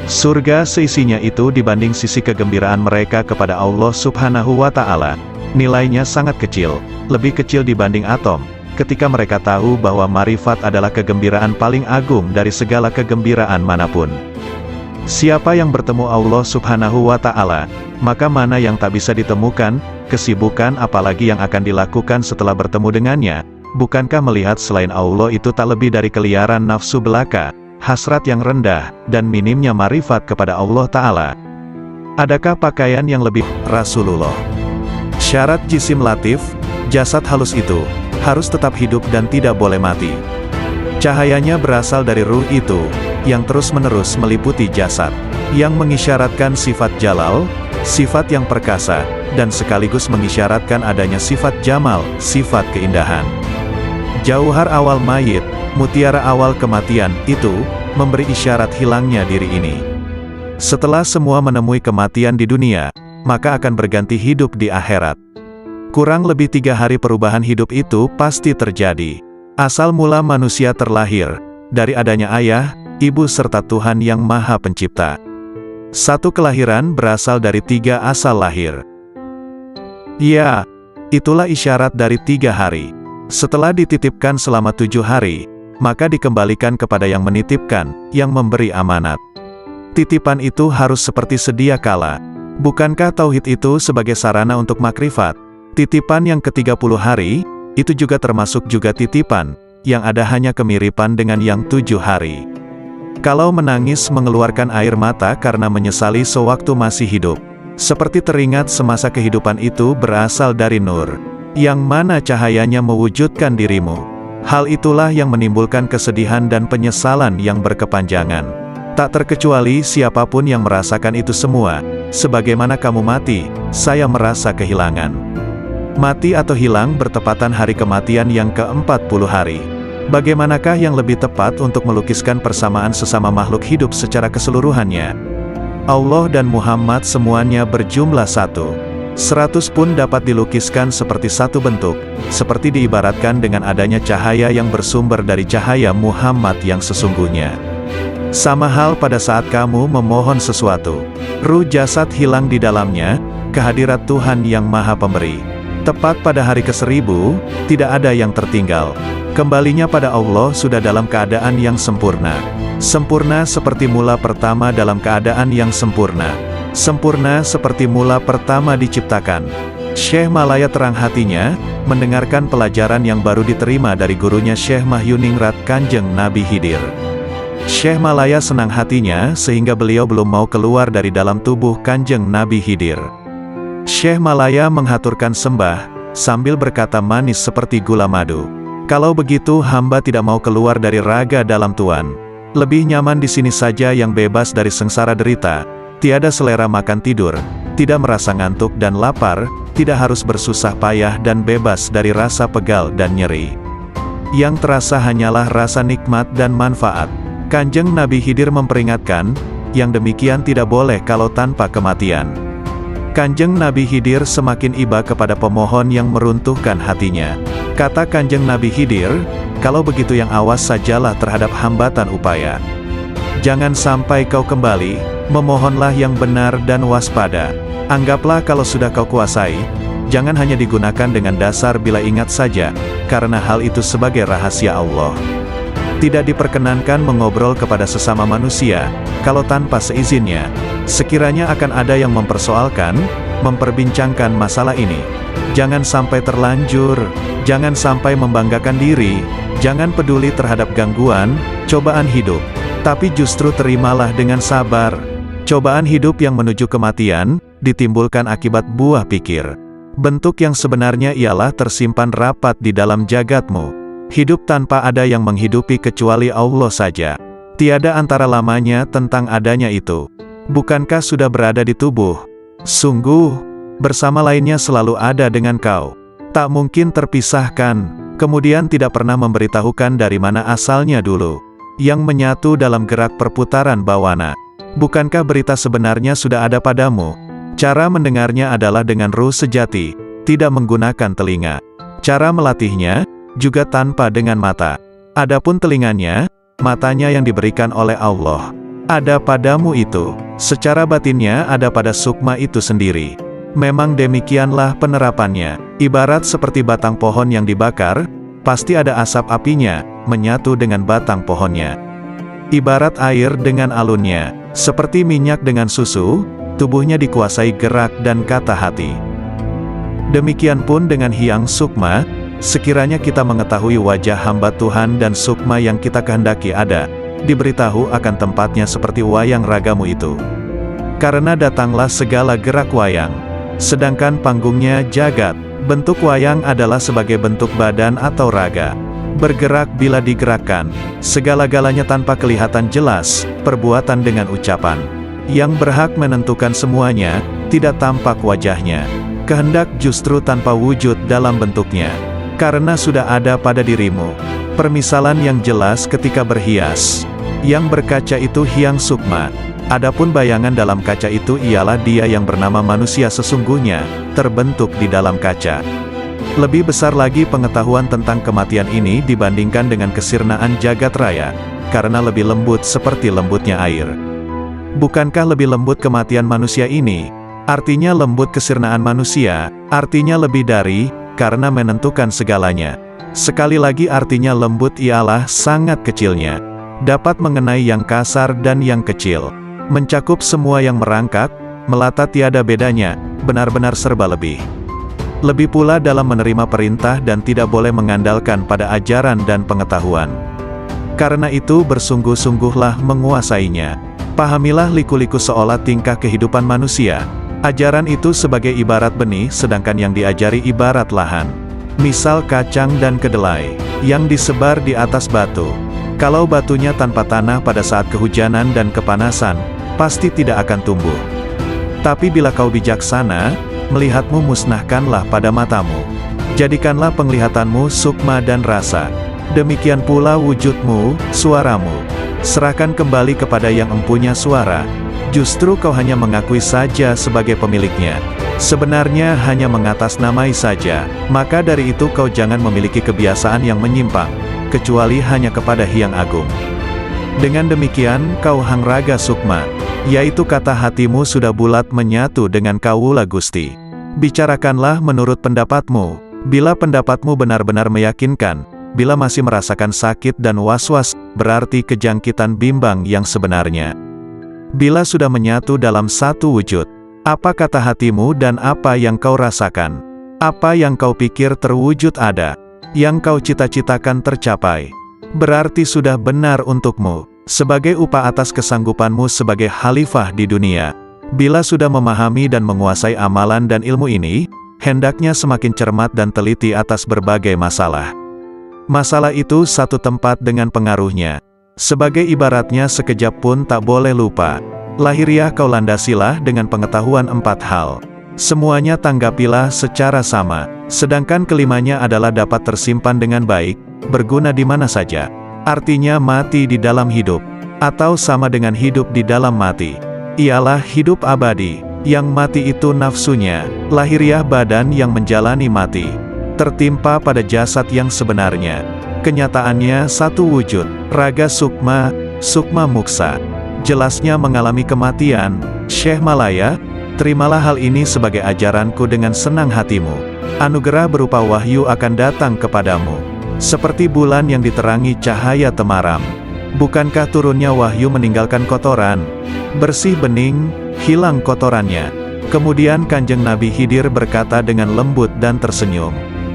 Surga seisinya itu dibanding sisi kegembiraan mereka kepada Allah Subhanahu wa Ta'ala, nilainya sangat kecil, lebih kecil dibanding atom. Ketika mereka tahu bahwa marifat adalah kegembiraan paling agung dari segala kegembiraan manapun. Siapa yang bertemu Allah Subhanahu wa Ta'ala, maka mana yang tak bisa ditemukan, kesibukan apalagi yang akan dilakukan setelah bertemu dengannya. Bukankah melihat selain Allah itu tak lebih dari keliaran nafsu belaka, hasrat yang rendah, dan minimnya marifat kepada Allah Ta'ala? Adakah pakaian yang lebih? Rasulullah. Syarat jisim latif, jasad halus itu harus tetap hidup dan tidak boleh mati. Cahayanya berasal dari ruh itu, yang terus-menerus meliputi jasad, yang mengisyaratkan sifat jalal, sifat yang perkasa, dan sekaligus mengisyaratkan adanya sifat jamal, sifat keindahan. Jauhar awal mayit, mutiara awal kematian, itu memberi isyarat hilangnya diri ini. Setelah semua menemui kematian di dunia, maka akan berganti hidup di akhirat. Kurang lebih 3 hari perubahan hidup itu pasti terjadi. Asal mula manusia terlahir, dari adanya ayah, ibu serta Tuhan yang Maha Pencipta. Satu kelahiran berasal dari 3 asal lahir. Ya, itulah isyarat dari 3 hari. Setelah dititipkan selama 7 hari, maka dikembalikan kepada yang menitipkan, yang memberi amanat. Titipan itu harus seperti sedia kala. Bukankah tauhid itu sebagai sarana untuk makrifat? Titipan yang ke-30 hari, itu juga termasuk juga titipan, yang ada hanya kemiripan dengan yang 7 hari. Kalau menangis mengeluarkan air mata karena menyesali sewaktu masih hidup, seperti teringat semasa kehidupan itu berasal dari nur, yang mana cahayanya mewujudkan dirimu. Hal itulah yang menimbulkan kesedihan dan penyesalan yang berkepanjangan. Tak terkecuali siapapun yang merasakan itu semua, sebagaimana kamu mati, saya merasa kehilangan. Mati atau hilang bertepatan hari kematian yang ke-40 hari. Bagaimanakah yang lebih tepat untuk melukiskan persamaan sesama makhluk hidup secara keseluruhannya? Allah dan Muhammad semuanya berjumlah 1. 100 pun dapat dilukiskan seperti satu bentuk, seperti diibaratkan dengan adanya cahaya yang bersumber dari cahaya Muhammad yang sesungguhnya. Sama hal pada saat kamu memohon sesuatu, ruh jasad hilang di dalamnya, kehadirat Tuhan yang Maha Pemberi. Tepat pada hari ke-1000, tidak ada yang tertinggal. Kembalinya pada Allah sudah dalam keadaan yang sempurna. Sempurna seperti mula pertama dalam keadaan yang sempurna. Sempurna seperti mula pertama diciptakan. Syekh Malaya terang hatinya, mendengarkan pelajaran yang baru diterima dari gurunya Syekh Mahyuningrat Kanjeng Nabi Khidir. Syekh Malaya senang hatinya sehingga beliau belum mau keluar dari dalam tubuh Kanjeng Nabi Khidir. Syekh Malaya menghaturkan sembah, sambil berkata manis seperti gula madu. Kalau begitu hamba tidak mau keluar dari raga dalam Tuan. Lebih nyaman di sini saja yang bebas dari sengsara derita, tiada selera makan tidur, tidak merasa ngantuk dan lapar, tidak harus bersusah payah dan bebas dari rasa pegal dan nyeri. Yang terasa hanyalah rasa nikmat dan manfaat. Kanjeng Nabi Khidir memperingatkan, yang demikian tidak boleh kalau tanpa kematian. Kanjeng Nabi Khidir semakin iba kepada pemohon yang meruntuhkan hatinya. Kata Kanjeng Nabi Khidir, kalau begitu yang awas sajalah terhadap hambatan upaya. Jangan sampai kau kembali, memohonlah yang benar dan waspada. Anggaplah kalau sudah kau kuasai, jangan hanya digunakan dengan dasar bila ingat saja, karena hal itu sebagai rahasia Allah. Tidak diperkenankan mengobrol kepada sesama manusia, kalau tanpa seizinnya. Sekiranya akan ada yang mempersoalkan, memperbincangkan masalah ini, jangan sampai terlanjur, jangan sampai membanggakan diri, jangan peduli terhadap gangguan, cobaan hidup, tapi justru terimalah dengan sabar. Cobaan hidup yang menuju kematian, ditimbulkan akibat buah pikir. Bentuk yang sebenarnya ialah tersimpan rapat di dalam jagatmu. Hidup tanpa ada yang menghidupi kecuali Allah saja. Tiada antara lamanya tentang adanya itu. Bukankah sudah berada di tubuh? Sungguh, bersama lainnya selalu ada dengan kau. Tak mungkin terpisahkan, Kemudian tidak pernah memberitahukan dari mana asalnya dulu. Yang menyatu dalam gerak perputaran bawana. Bukankah berita sebenarnya sudah ada padamu? Cara mendengarnya adalah dengan ruh sejati, tidak menggunakan telinga. Cara melatihnya, juga tanpa dengan mata. Adapun telinganya, matanya yang diberikan oleh Allah. Ada padamu itu, secara batinnya ada pada sukma itu sendiri. Memang demikianlah penerapannya, ibarat seperti batang pohon yang dibakar, pasti ada asap apinya, menyatu dengan batang pohonnya. Ibarat air dengan alunnya, seperti minyak dengan susu, tubuhnya dikuasai gerak dan kata hati. Demikian pun dengan Hyang Sukma, sekiranya kita mengetahui wajah hamba Tuhan dan sukma yang kita kehendaki ada, diberitahu akan tempatnya seperti wayang ragamu itu. Karena datanglah segala gerak wayang. Sedangkan panggungnya jagat, bentuk wayang adalah sebagai bentuk badan atau raga. Bergerak bila digerakkan, segala-galanya tanpa kelihatan jelas, perbuatan dengan ucapan. Yang berhak menentukan semuanya, tidak tampak wajahnya. Kehendak justru tanpa wujud dalam bentuknya. Karena sudah ada pada dirimu. Permisalan yang jelas ketika berhias. Yang berkaca itu Hyang Sukma. Adapun bayangan dalam kaca itu ialah dia yang bernama manusia sesungguhnya, terbentuk di dalam kaca. Lebih besar lagi pengetahuan tentang kematian ini dibandingkan dengan kesirnaan jagat raya, karena lebih lembut seperti lembutnya air. Bukankah lebih lembut kematian manusia ini? Artinya lembut kesirnaan manusia, artinya lebih dari, karena menentukan segalanya. Sekali lagi artinya lembut ialah sangat kecilnya. Dapat mengenai yang kasar dan yang kecil. Mencakup semua yang merangkak, melata tiada bedanya, benar-benar serba lebih. Lebih pula dalam menerima perintah dan tidak boleh mengandalkan pada ajaran dan pengetahuan. Karena itu bersungguh-sungguhlah menguasainya. Pahamilah liku-liku seolah tingkah kehidupan manusia. Ajaran itu sebagai ibarat benih sedangkan yang diajari ibarat lahan. Misal kacang dan kedelai, yang disebar di atas batu. Kalau batunya tanpa tanah pada saat kehujanan dan kepanasan, pasti tidak akan tumbuh. Tapi bila kau bijaksana, melihatmu musnahkanlah pada matamu. Jadikanlah penglihatanmu sukma dan rasa. Demikian pula wujudmu, suaramu. Serahkan kembali kepada yang empunya suara. Justru kau hanya mengakui saja sebagai pemiliknya. Sebenarnya hanya mengatasnamai saja. Maka dari itu kau jangan memiliki kebiasaan yang menyimpang, kecuali hanya kepada Hyang Agung. Dengan demikian kau hangraga sukma, yaitu kata hatimu sudah bulat menyatu dengan Kawula Gusti. Bicarakanlah menurut pendapatmu. Bila pendapatmu benar-benar meyakinkan, bila masih merasakan sakit dan was-was, berarti kejangkitan bimbang yang sebenarnya. Bila sudah menyatu dalam satu wujud, apa kata hatimu dan apa yang kau rasakan? Apa yang kau pikir terwujud ada? Yang kau cita-citakan tercapai? Berarti sudah benar untukmu, sebagai upah atas kesanggupanmu sebagai khalifah di dunia. Bila sudah memahami dan menguasai amalan dan ilmu ini, hendaknya semakin cermat dan teliti atas berbagai masalah. Masalah itu satu tempat dengan pengaruhnya. Sebagai ibaratnya sekejap pun tak boleh lupa. Lahiriah kau landasilah dengan pengetahuan 4 hal. Semuanya tanggapilah secara sama. Sedangkan kelimanya adalah dapat tersimpan dengan baik, berguna di mana saja. Artinya mati di dalam hidup, atau sama dengan hidup di dalam mati. Ialah hidup abadi, yang mati itu nafsunya, lahiriah badan yang menjalani mati. Tertimpa pada jasad yang sebenarnya. Kenyataannya satu wujud, raga sukma, sukma muksa. Jelasnya mengalami kematian. Syekh Malaya, terimalah hal ini sebagai ajaranku dengan senang hatimu. Anugerah berupa wahyu akan datang kepadamu. Seperti bulan yang diterangi cahaya temaram. Bukankah turunnya wahyu meninggalkan kotoran? Bersih bening, hilang kotorannya. Kemudian Kanjeng Nabi Khidir berkata dengan lembut dan tersenyum.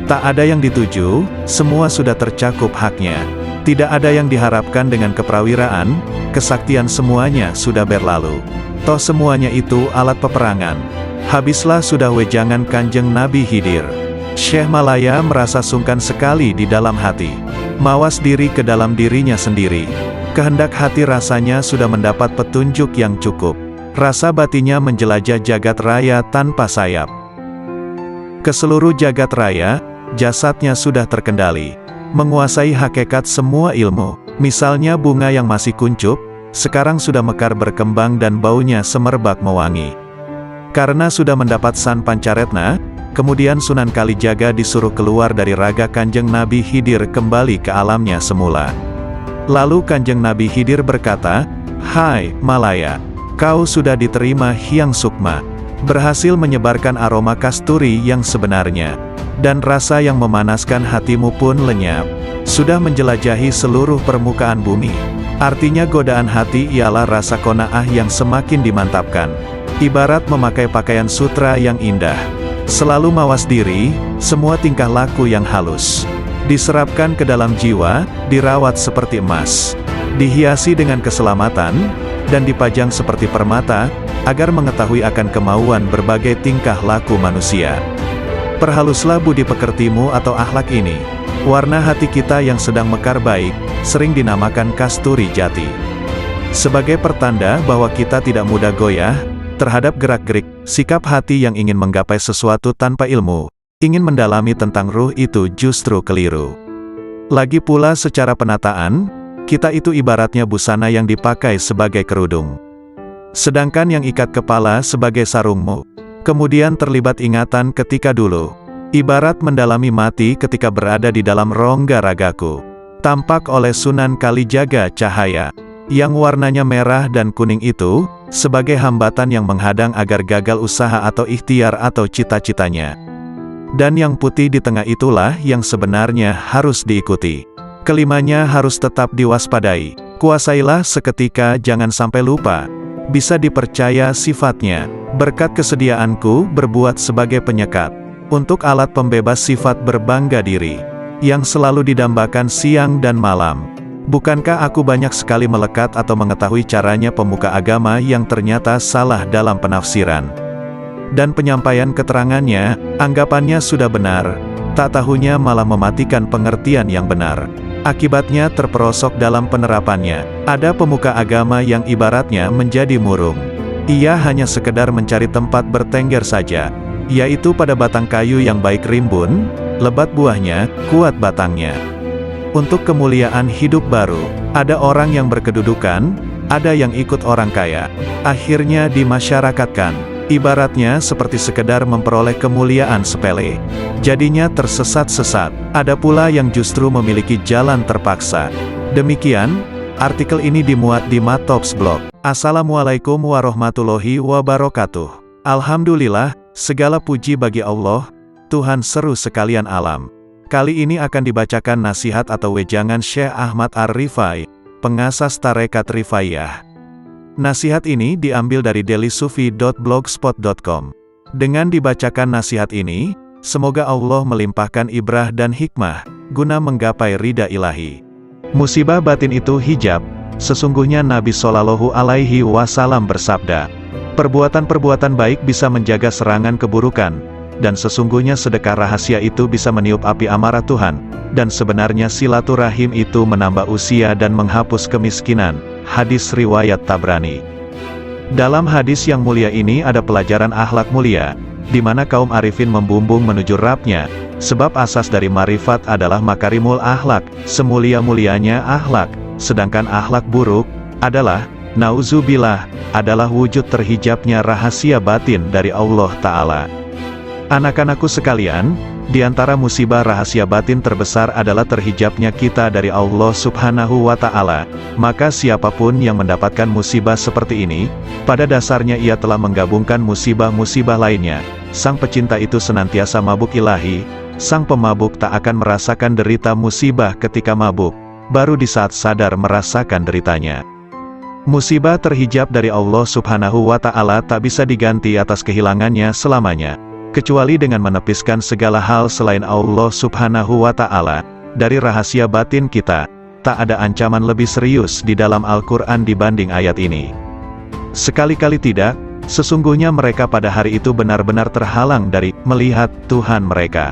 Tak ada yang dituju, semua sudah tercakup haknya. Tidak ada yang diharapkan dengan keprawiraan, kesaktian semuanya sudah berlalu. Toh semuanya itu alat peperangan. Habislah sudah wejangan Kanjeng Nabi Khidir. Syekh Malaya merasa sungkan sekali di dalam hati. Mawas diri ke dalam dirinya sendiri. Kehendak hati rasanya sudah mendapat petunjuk yang cukup. Rasa batinnya menjelajah jagat raya tanpa sayap. Ke seluruh jagat raya, jasadnya sudah terkendali, menguasai hakikat semua ilmu. Misalnya bunga yang masih kuncup, sekarang sudah mekar berkembang dan baunya semerbak mewangi. Karena sudah mendapat San Pancaretna, kemudian Sunan Kalijaga disuruh keluar dari raga Kanjeng Nabi Khidir kembali ke alamnya semula. Lalu Kanjeng Nabi Khidir berkata, "Hai, Malaya, kau sudah diterima Hyang Sukma, berhasil menyebarkan aroma kasturi yang sebenarnya, dan rasa yang memanaskan hatimu pun lenyap, sudah menjelajahi seluruh permukaan bumi." Artinya godaan hati ialah rasa qanaah yang semakin dimantapkan. Ibarat memakai pakaian sutra yang indah. Selalu mawas diri, semua tingkah laku yang halus diserapkan ke dalam jiwa, dirawat seperti emas, dihiasi dengan keselamatan, dan dipajang seperti permata, agar mengetahui akan kemauan berbagai tingkah laku manusia. Perhaluslah budi pekertimu atau akhlak ini. Warna hati kita yang sedang mekar baik, sering dinamakan kasturi jati. Sebagai pertanda bahwa kita tidak mudah goyah terhadap gerak-gerik, sikap hati yang ingin menggapai sesuatu tanpa ilmu, ingin mendalami tentang ruh itu justru keliru. Lagi pula secara penataan, kita itu ibaratnya busana yang dipakai sebagai kerudung. Sedangkan yang ikat kepala sebagai sarungmu. Kemudian terlibat ingatan ketika dulu. Ibarat mendalami mati ketika berada di dalam rongga ragaku. Tampak oleh Sunan Kalijaga cahaya, yang warnanya merah dan kuning itu, sebagai hambatan yang menghadang agar gagal usaha atau ikhtiar atau cita-citanya. Dan yang putih di tengah itulah yang sebenarnya harus diikuti. Kelimanya harus tetap diwaspadai. Kuasailah seketika, jangan sampai lupa. Bisa dipercaya sifatnya. Berkat kesediaanku berbuat sebagai penyekat. Untuk alat pembebas sifat berbangga diri. Yang selalu didambakan siang dan malam. Bukankah aku banyak sekali melekat atau mengetahui caranya pemuka agama yang ternyata salah dalam penafsiran dan penyampaian keterangannya, anggapannya sudah benar, tak tahunya malah mematikan pengertian yang benar. Akibatnya terperosok dalam penerapannya. Ada pemuka agama yang ibaratnya menjadi murung. Ia hanya sekedar mencari tempat bertengger saja, yaitu pada batang kayu yang baik rimbun, lebat buahnya, kuat batangnya. Untuk kemuliaan hidup baru, ada orang yang berkedudukan, ada yang ikut orang kaya, akhirnya dimasyarakatkan. Ibaratnya seperti sekedar memperoleh kemuliaan sepele. Jadinya tersesat-sesat. Ada pula yang justru memiliki jalan terpaksa. Demikian, artikel ini dimuat di Matops Blog. Assalamualaikum warahmatullahi wabarakatuh. Alhamdulillah, segala puji bagi Allah, Tuhan seru sekalian alam. Kali ini akan dibacakan nasihat atau wejangan Syekh Ahmad Ar-Rifai, pengasas Tarekat Rifaiyah. Nasihat ini diambil dari dailysufi.blogspot.com. Dengan dibacakan nasihat ini, semoga Allah melimpahkan ibrah dan hikmah, guna menggapai ridha ilahi. Musibah batin itu hijab. Sesungguhnya Nabi Shallallahu Alaihi Wasallam bersabda, perbuatan-perbuatan baik bisa menjaga serangan keburukan, dan sesungguhnya sedekah rahasia itu bisa meniup api amarah Tuhan, dan sebenarnya silaturahim itu menambah usia dan menghapus kemiskinan. Hadis riwayat Tabrani. Dalam hadis yang mulia ini ada pelajaran akhlak mulia, di mana kaum arifin membumbung menuju Rabb-Nya, sebab asas dari marifat adalah makarimul akhlak, semulia-mulianya akhlak, sedangkan akhlak buruk adalah, nauzubillah, adalah wujud terhijabnya rahasia batin dari Allah Ta'ala. Anak-anakku sekalian, di antara musibah rahasia batin terbesar adalah terhijabnya kita dari Allah Subhanahu wa Ta'ala. Maka siapapun yang mendapatkan musibah seperti ini, pada dasarnya ia telah menggabungkan musibah-musibah lainnya. Sang pecinta itu senantiasa mabuk ilahi, sang pemabuk tak akan merasakan derita musibah ketika mabuk, baru di saat sadar merasakan deritanya. Musibah terhijab dari Allah Subhanahu wa Ta'ala tak bisa diganti atas kehilangannya selamanya, kecuali dengan menepiskan segala hal selain Allah Subhanahu wa Ta'ala. Dari rahasia batin kita, tak ada ancaman lebih serius di dalam Al-Quran dibanding ayat ini. Sekali-kali tidak, sesungguhnya mereka pada hari itu benar-benar terhalang dari melihat Tuhan mereka.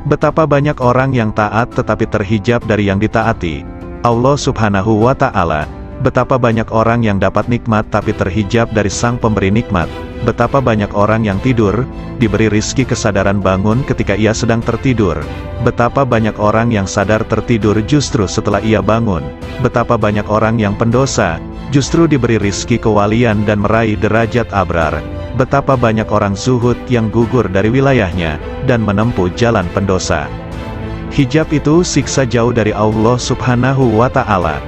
Betapa banyak orang yang taat tetapi terhijab dari yang ditaati Allah Subhanahu wa Ta'ala. Betapa banyak orang yang dapat nikmat tapi terhijab dari sang pemberi nikmat. Betapa banyak orang yang tidur, diberi rizki kesadaran bangun ketika ia sedang tertidur. Betapa banyak orang yang sadar tertidur justru setelah ia bangun. Betapa banyak orang yang pendosa, justru diberi rizki kewalian dan meraih derajat abrar. Betapa banyak orang zuhud yang gugur dari wilayahnya, dan menempuh jalan pendosa. Hijab itu siksa jauh dari Allah Subhanahu wa Ta'ala.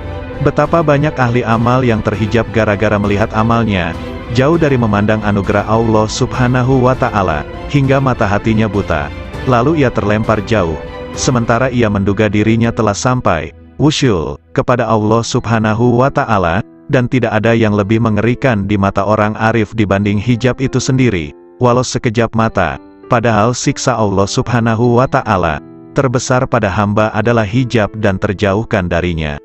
Betapa banyak ahli amal yang terhijab gara-gara melihat amalnya, jauh dari memandang anugerah Allah Subhanahu wa Ta'ala, hingga mata hatinya buta. Lalu ia terlempar jauh, sementara ia menduga dirinya telah sampai, wusyul, kepada Allah Subhanahu wa Ta'ala, dan tidak ada yang lebih mengerikan di mata orang arif dibanding hijab itu sendiri, walau sekejap mata. Padahal siksa Allah Subhanahu wa Ta'ala terbesar pada hamba adalah hijab dan terjauhkan darinya.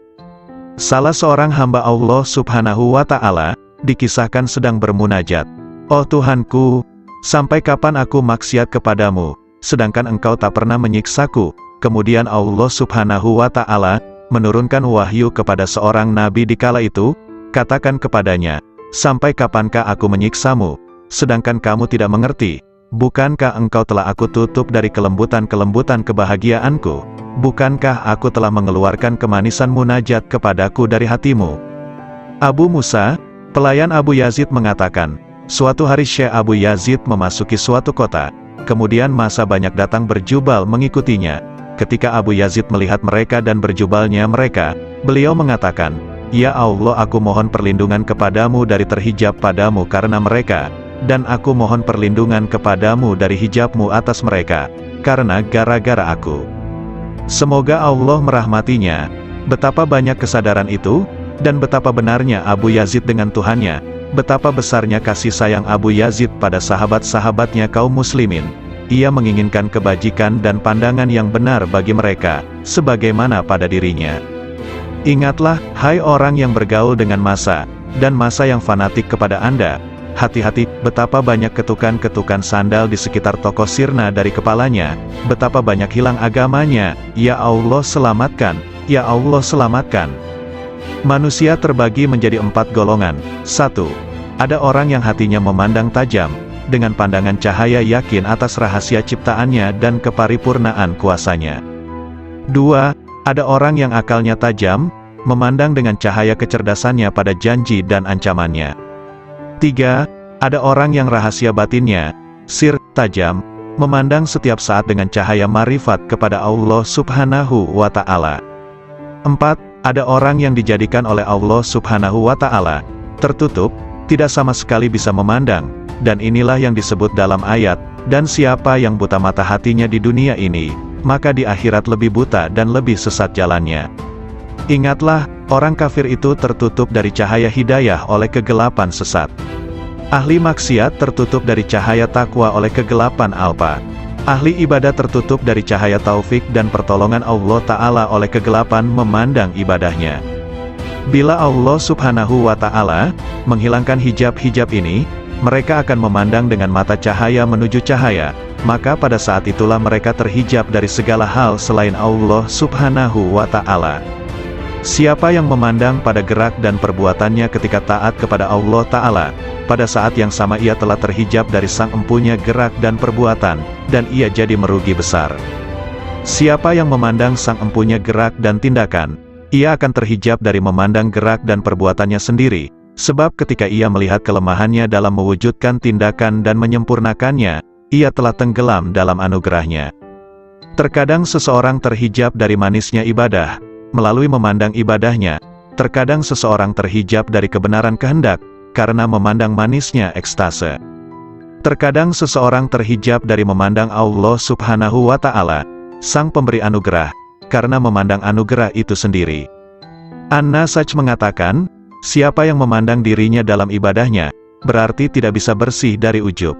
Salah seorang hamba Allah Subhanahu wa Ta'ala dikisahkan sedang bermunajat, "Oh Tuhanku, sampai kapan aku maksiat kepadamu, sedangkan Engkau tak pernah menyiksaku?" Kemudian Allah Subhanahu wa Ta'ala menurunkan wahyu kepada seorang nabi di kala itu, "Katakan kepadanya, sampai kapankah aku menyiksamu, sedangkan kamu tidak mengerti? Bukankah engkau telah aku tutup dari kelembutan-kelembutan kebahagiaanku? Bukankah aku telah mengeluarkan kemanisan munajat kepadaku dari hatimu?" Abu Musa, pelayan Abu Yazid mengatakan, suatu hari Syekh Abu Yazid memasuki suatu kota, kemudian massa banyak datang berjubal mengikutinya. Ketika Abu Yazid melihat mereka dan berjubalnya mereka, beliau mengatakan, "Ya Allah, aku mohon perlindungan kepadamu dari terhijab padamu karena mereka, dan aku mohon perlindungan kepadamu dari hijabmu atas mereka, karena gara-gara aku." Semoga Allah merahmatinya. Betapa banyak kesadaran itu, dan betapa benarnya Abu Yazid dengan Tuhannya, betapa besarnya kasih sayang Abu Yazid pada sahabat-sahabatnya kaum muslimin. Ia menginginkan kebajikan dan pandangan yang benar bagi mereka, sebagaimana pada dirinya. Ingatlah, hai orang yang bergaul dengan massa, dan massa yang fanatik kepada Anda. Hati-hati, betapa banyak ketukan-ketukan sandal di sekitar toko sirna dari kepalanya, betapa banyak hilang agamanya. Ya Allah selamatkan, ya Allah selamatkan. Manusia terbagi menjadi 4 golongan. 1. Ada orang yang hatinya memandang tajam, dengan pandangan cahaya yakin atas rahasia ciptaannya dan keparipurnaan kuasanya. 2. Ada orang yang akalnya tajam, memandang dengan cahaya kecerdasannya pada janji dan ancamannya. 3. Ada orang yang rahasia batinnya, sir, tajam, memandang setiap saat dengan cahaya marifat kepada Allah Subhanahu wa Ta'ala. 4. Ada orang yang dijadikan oleh Allah Subhanahu wa Ta'ala tertutup, tidak sama sekali bisa memandang, dan inilah yang disebut dalam ayat, "Dan siapa yang buta mata hatinya di dunia ini, maka di akhirat lebih buta dan lebih sesat jalannya." Ingatlah, orang kafir itu tertutup dari cahaya hidayah oleh kegelapan sesat. Ahli maksiat tertutup dari cahaya takwa oleh kegelapan alpa. Ahli ibadah tertutup dari cahaya taufik dan pertolongan Allah Ta'ala oleh kegelapan memandang ibadahnya. Bila Allah Subhanahu wa Ta'ala menghilangkan hijab-hijab ini, mereka akan memandang dengan mata cahaya menuju cahaya, maka pada saat itulah mereka terhijab dari segala hal selain Allah Subhanahu wa Ta'ala. Siapa yang memandang pada gerak dan perbuatannya ketika taat kepada Allah Ta'ala, pada saat yang sama ia telah terhijab dari sang empunya gerak dan perbuatan, dan ia jadi merugi besar. Siapa yang memandang sang empunya gerak dan tindakan, ia akan terhijab dari memandang gerak dan perbuatannya sendiri, sebab ketika ia melihat kelemahannya dalam mewujudkan tindakan dan menyempurnakannya, ia telah tenggelam dalam anugerahnya. Terkadang seseorang terhijab dari manisnya ibadah, melalui memandang ibadahnya. Terkadang seseorang terhijab dari kebenaran kehendak, karena memandang manisnya ekstase. Terkadang seseorang terhijab dari memandang Allah Subhanahu wa Ta'ala, sang pemberi anugerah, karena memandang anugerah itu sendiri. An-Nasaj mengatakan, siapa yang memandang dirinya dalam ibadahnya, berarti tidak bisa bersih dari ujub.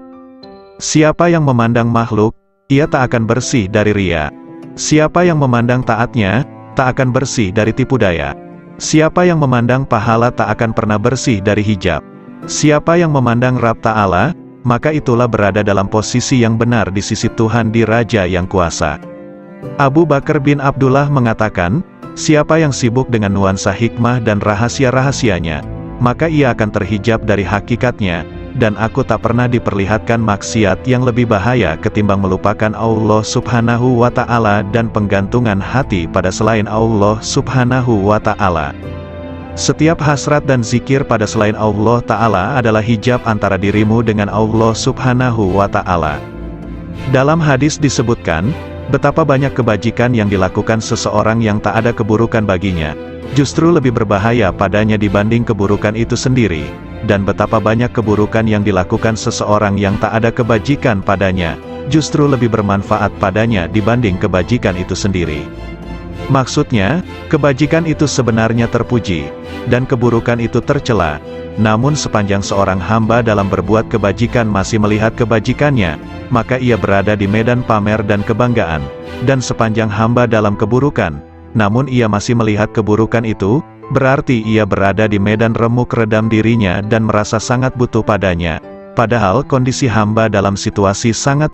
Siapa yang memandang makhluk, ia tak akan bersih dari riya. Siapa yang memandang taatnya, tak akan bersih dari tipu daya. Siapa yang memandang pahala tak akan pernah bersih dari hijab. Siapa yang memandang Rabb Ta'ala, maka itulah berada dalam posisi yang benar di sisi Tuhan di Raja yang kuasa. Abu Bakar bin Abdullah mengatakan, siapa yang sibuk dengan nuansa hikmah dan rahasia-rahasianya, maka ia akan terhijab dari hakikatnya, dan aku tak pernah diperlihatkan maksiat yang lebih bahaya ketimbang melupakan Allah Subhanahu wa Ta'ala dan penggantungan hati pada selain Allah Subhanahu wa Ta'ala. Setiap hasrat dan zikir pada selain Allah Ta'ala adalah hijab antara dirimu dengan Allah Subhanahu wa Ta'ala. Dalam hadis disebutkan, betapa banyak kebajikan yang dilakukan seseorang yang tak ada keburukan baginya, justru lebih berbahaya padanya dibanding keburukan itu sendiri. Dan betapa banyak keburukan yang dilakukan seseorang yang tak ada kebajikan padanya, justru lebih bermanfaat padanya dibanding kebajikan itu sendiri. Maksudnya, kebajikan itu sebenarnya terpuji, dan keburukan itu tercela. Namun sepanjang seorang hamba dalam berbuat kebajikan masih melihat kebajikannya, maka ia berada di medan pamer dan kebanggaan. Dan sepanjang hamba dalam keburukan, namun ia masih melihat keburukan itu, berarti ia berada di medan remuk redam dirinya dan merasa sangat butuh padanya. Padahal kondisi hamba dalam situasi sangat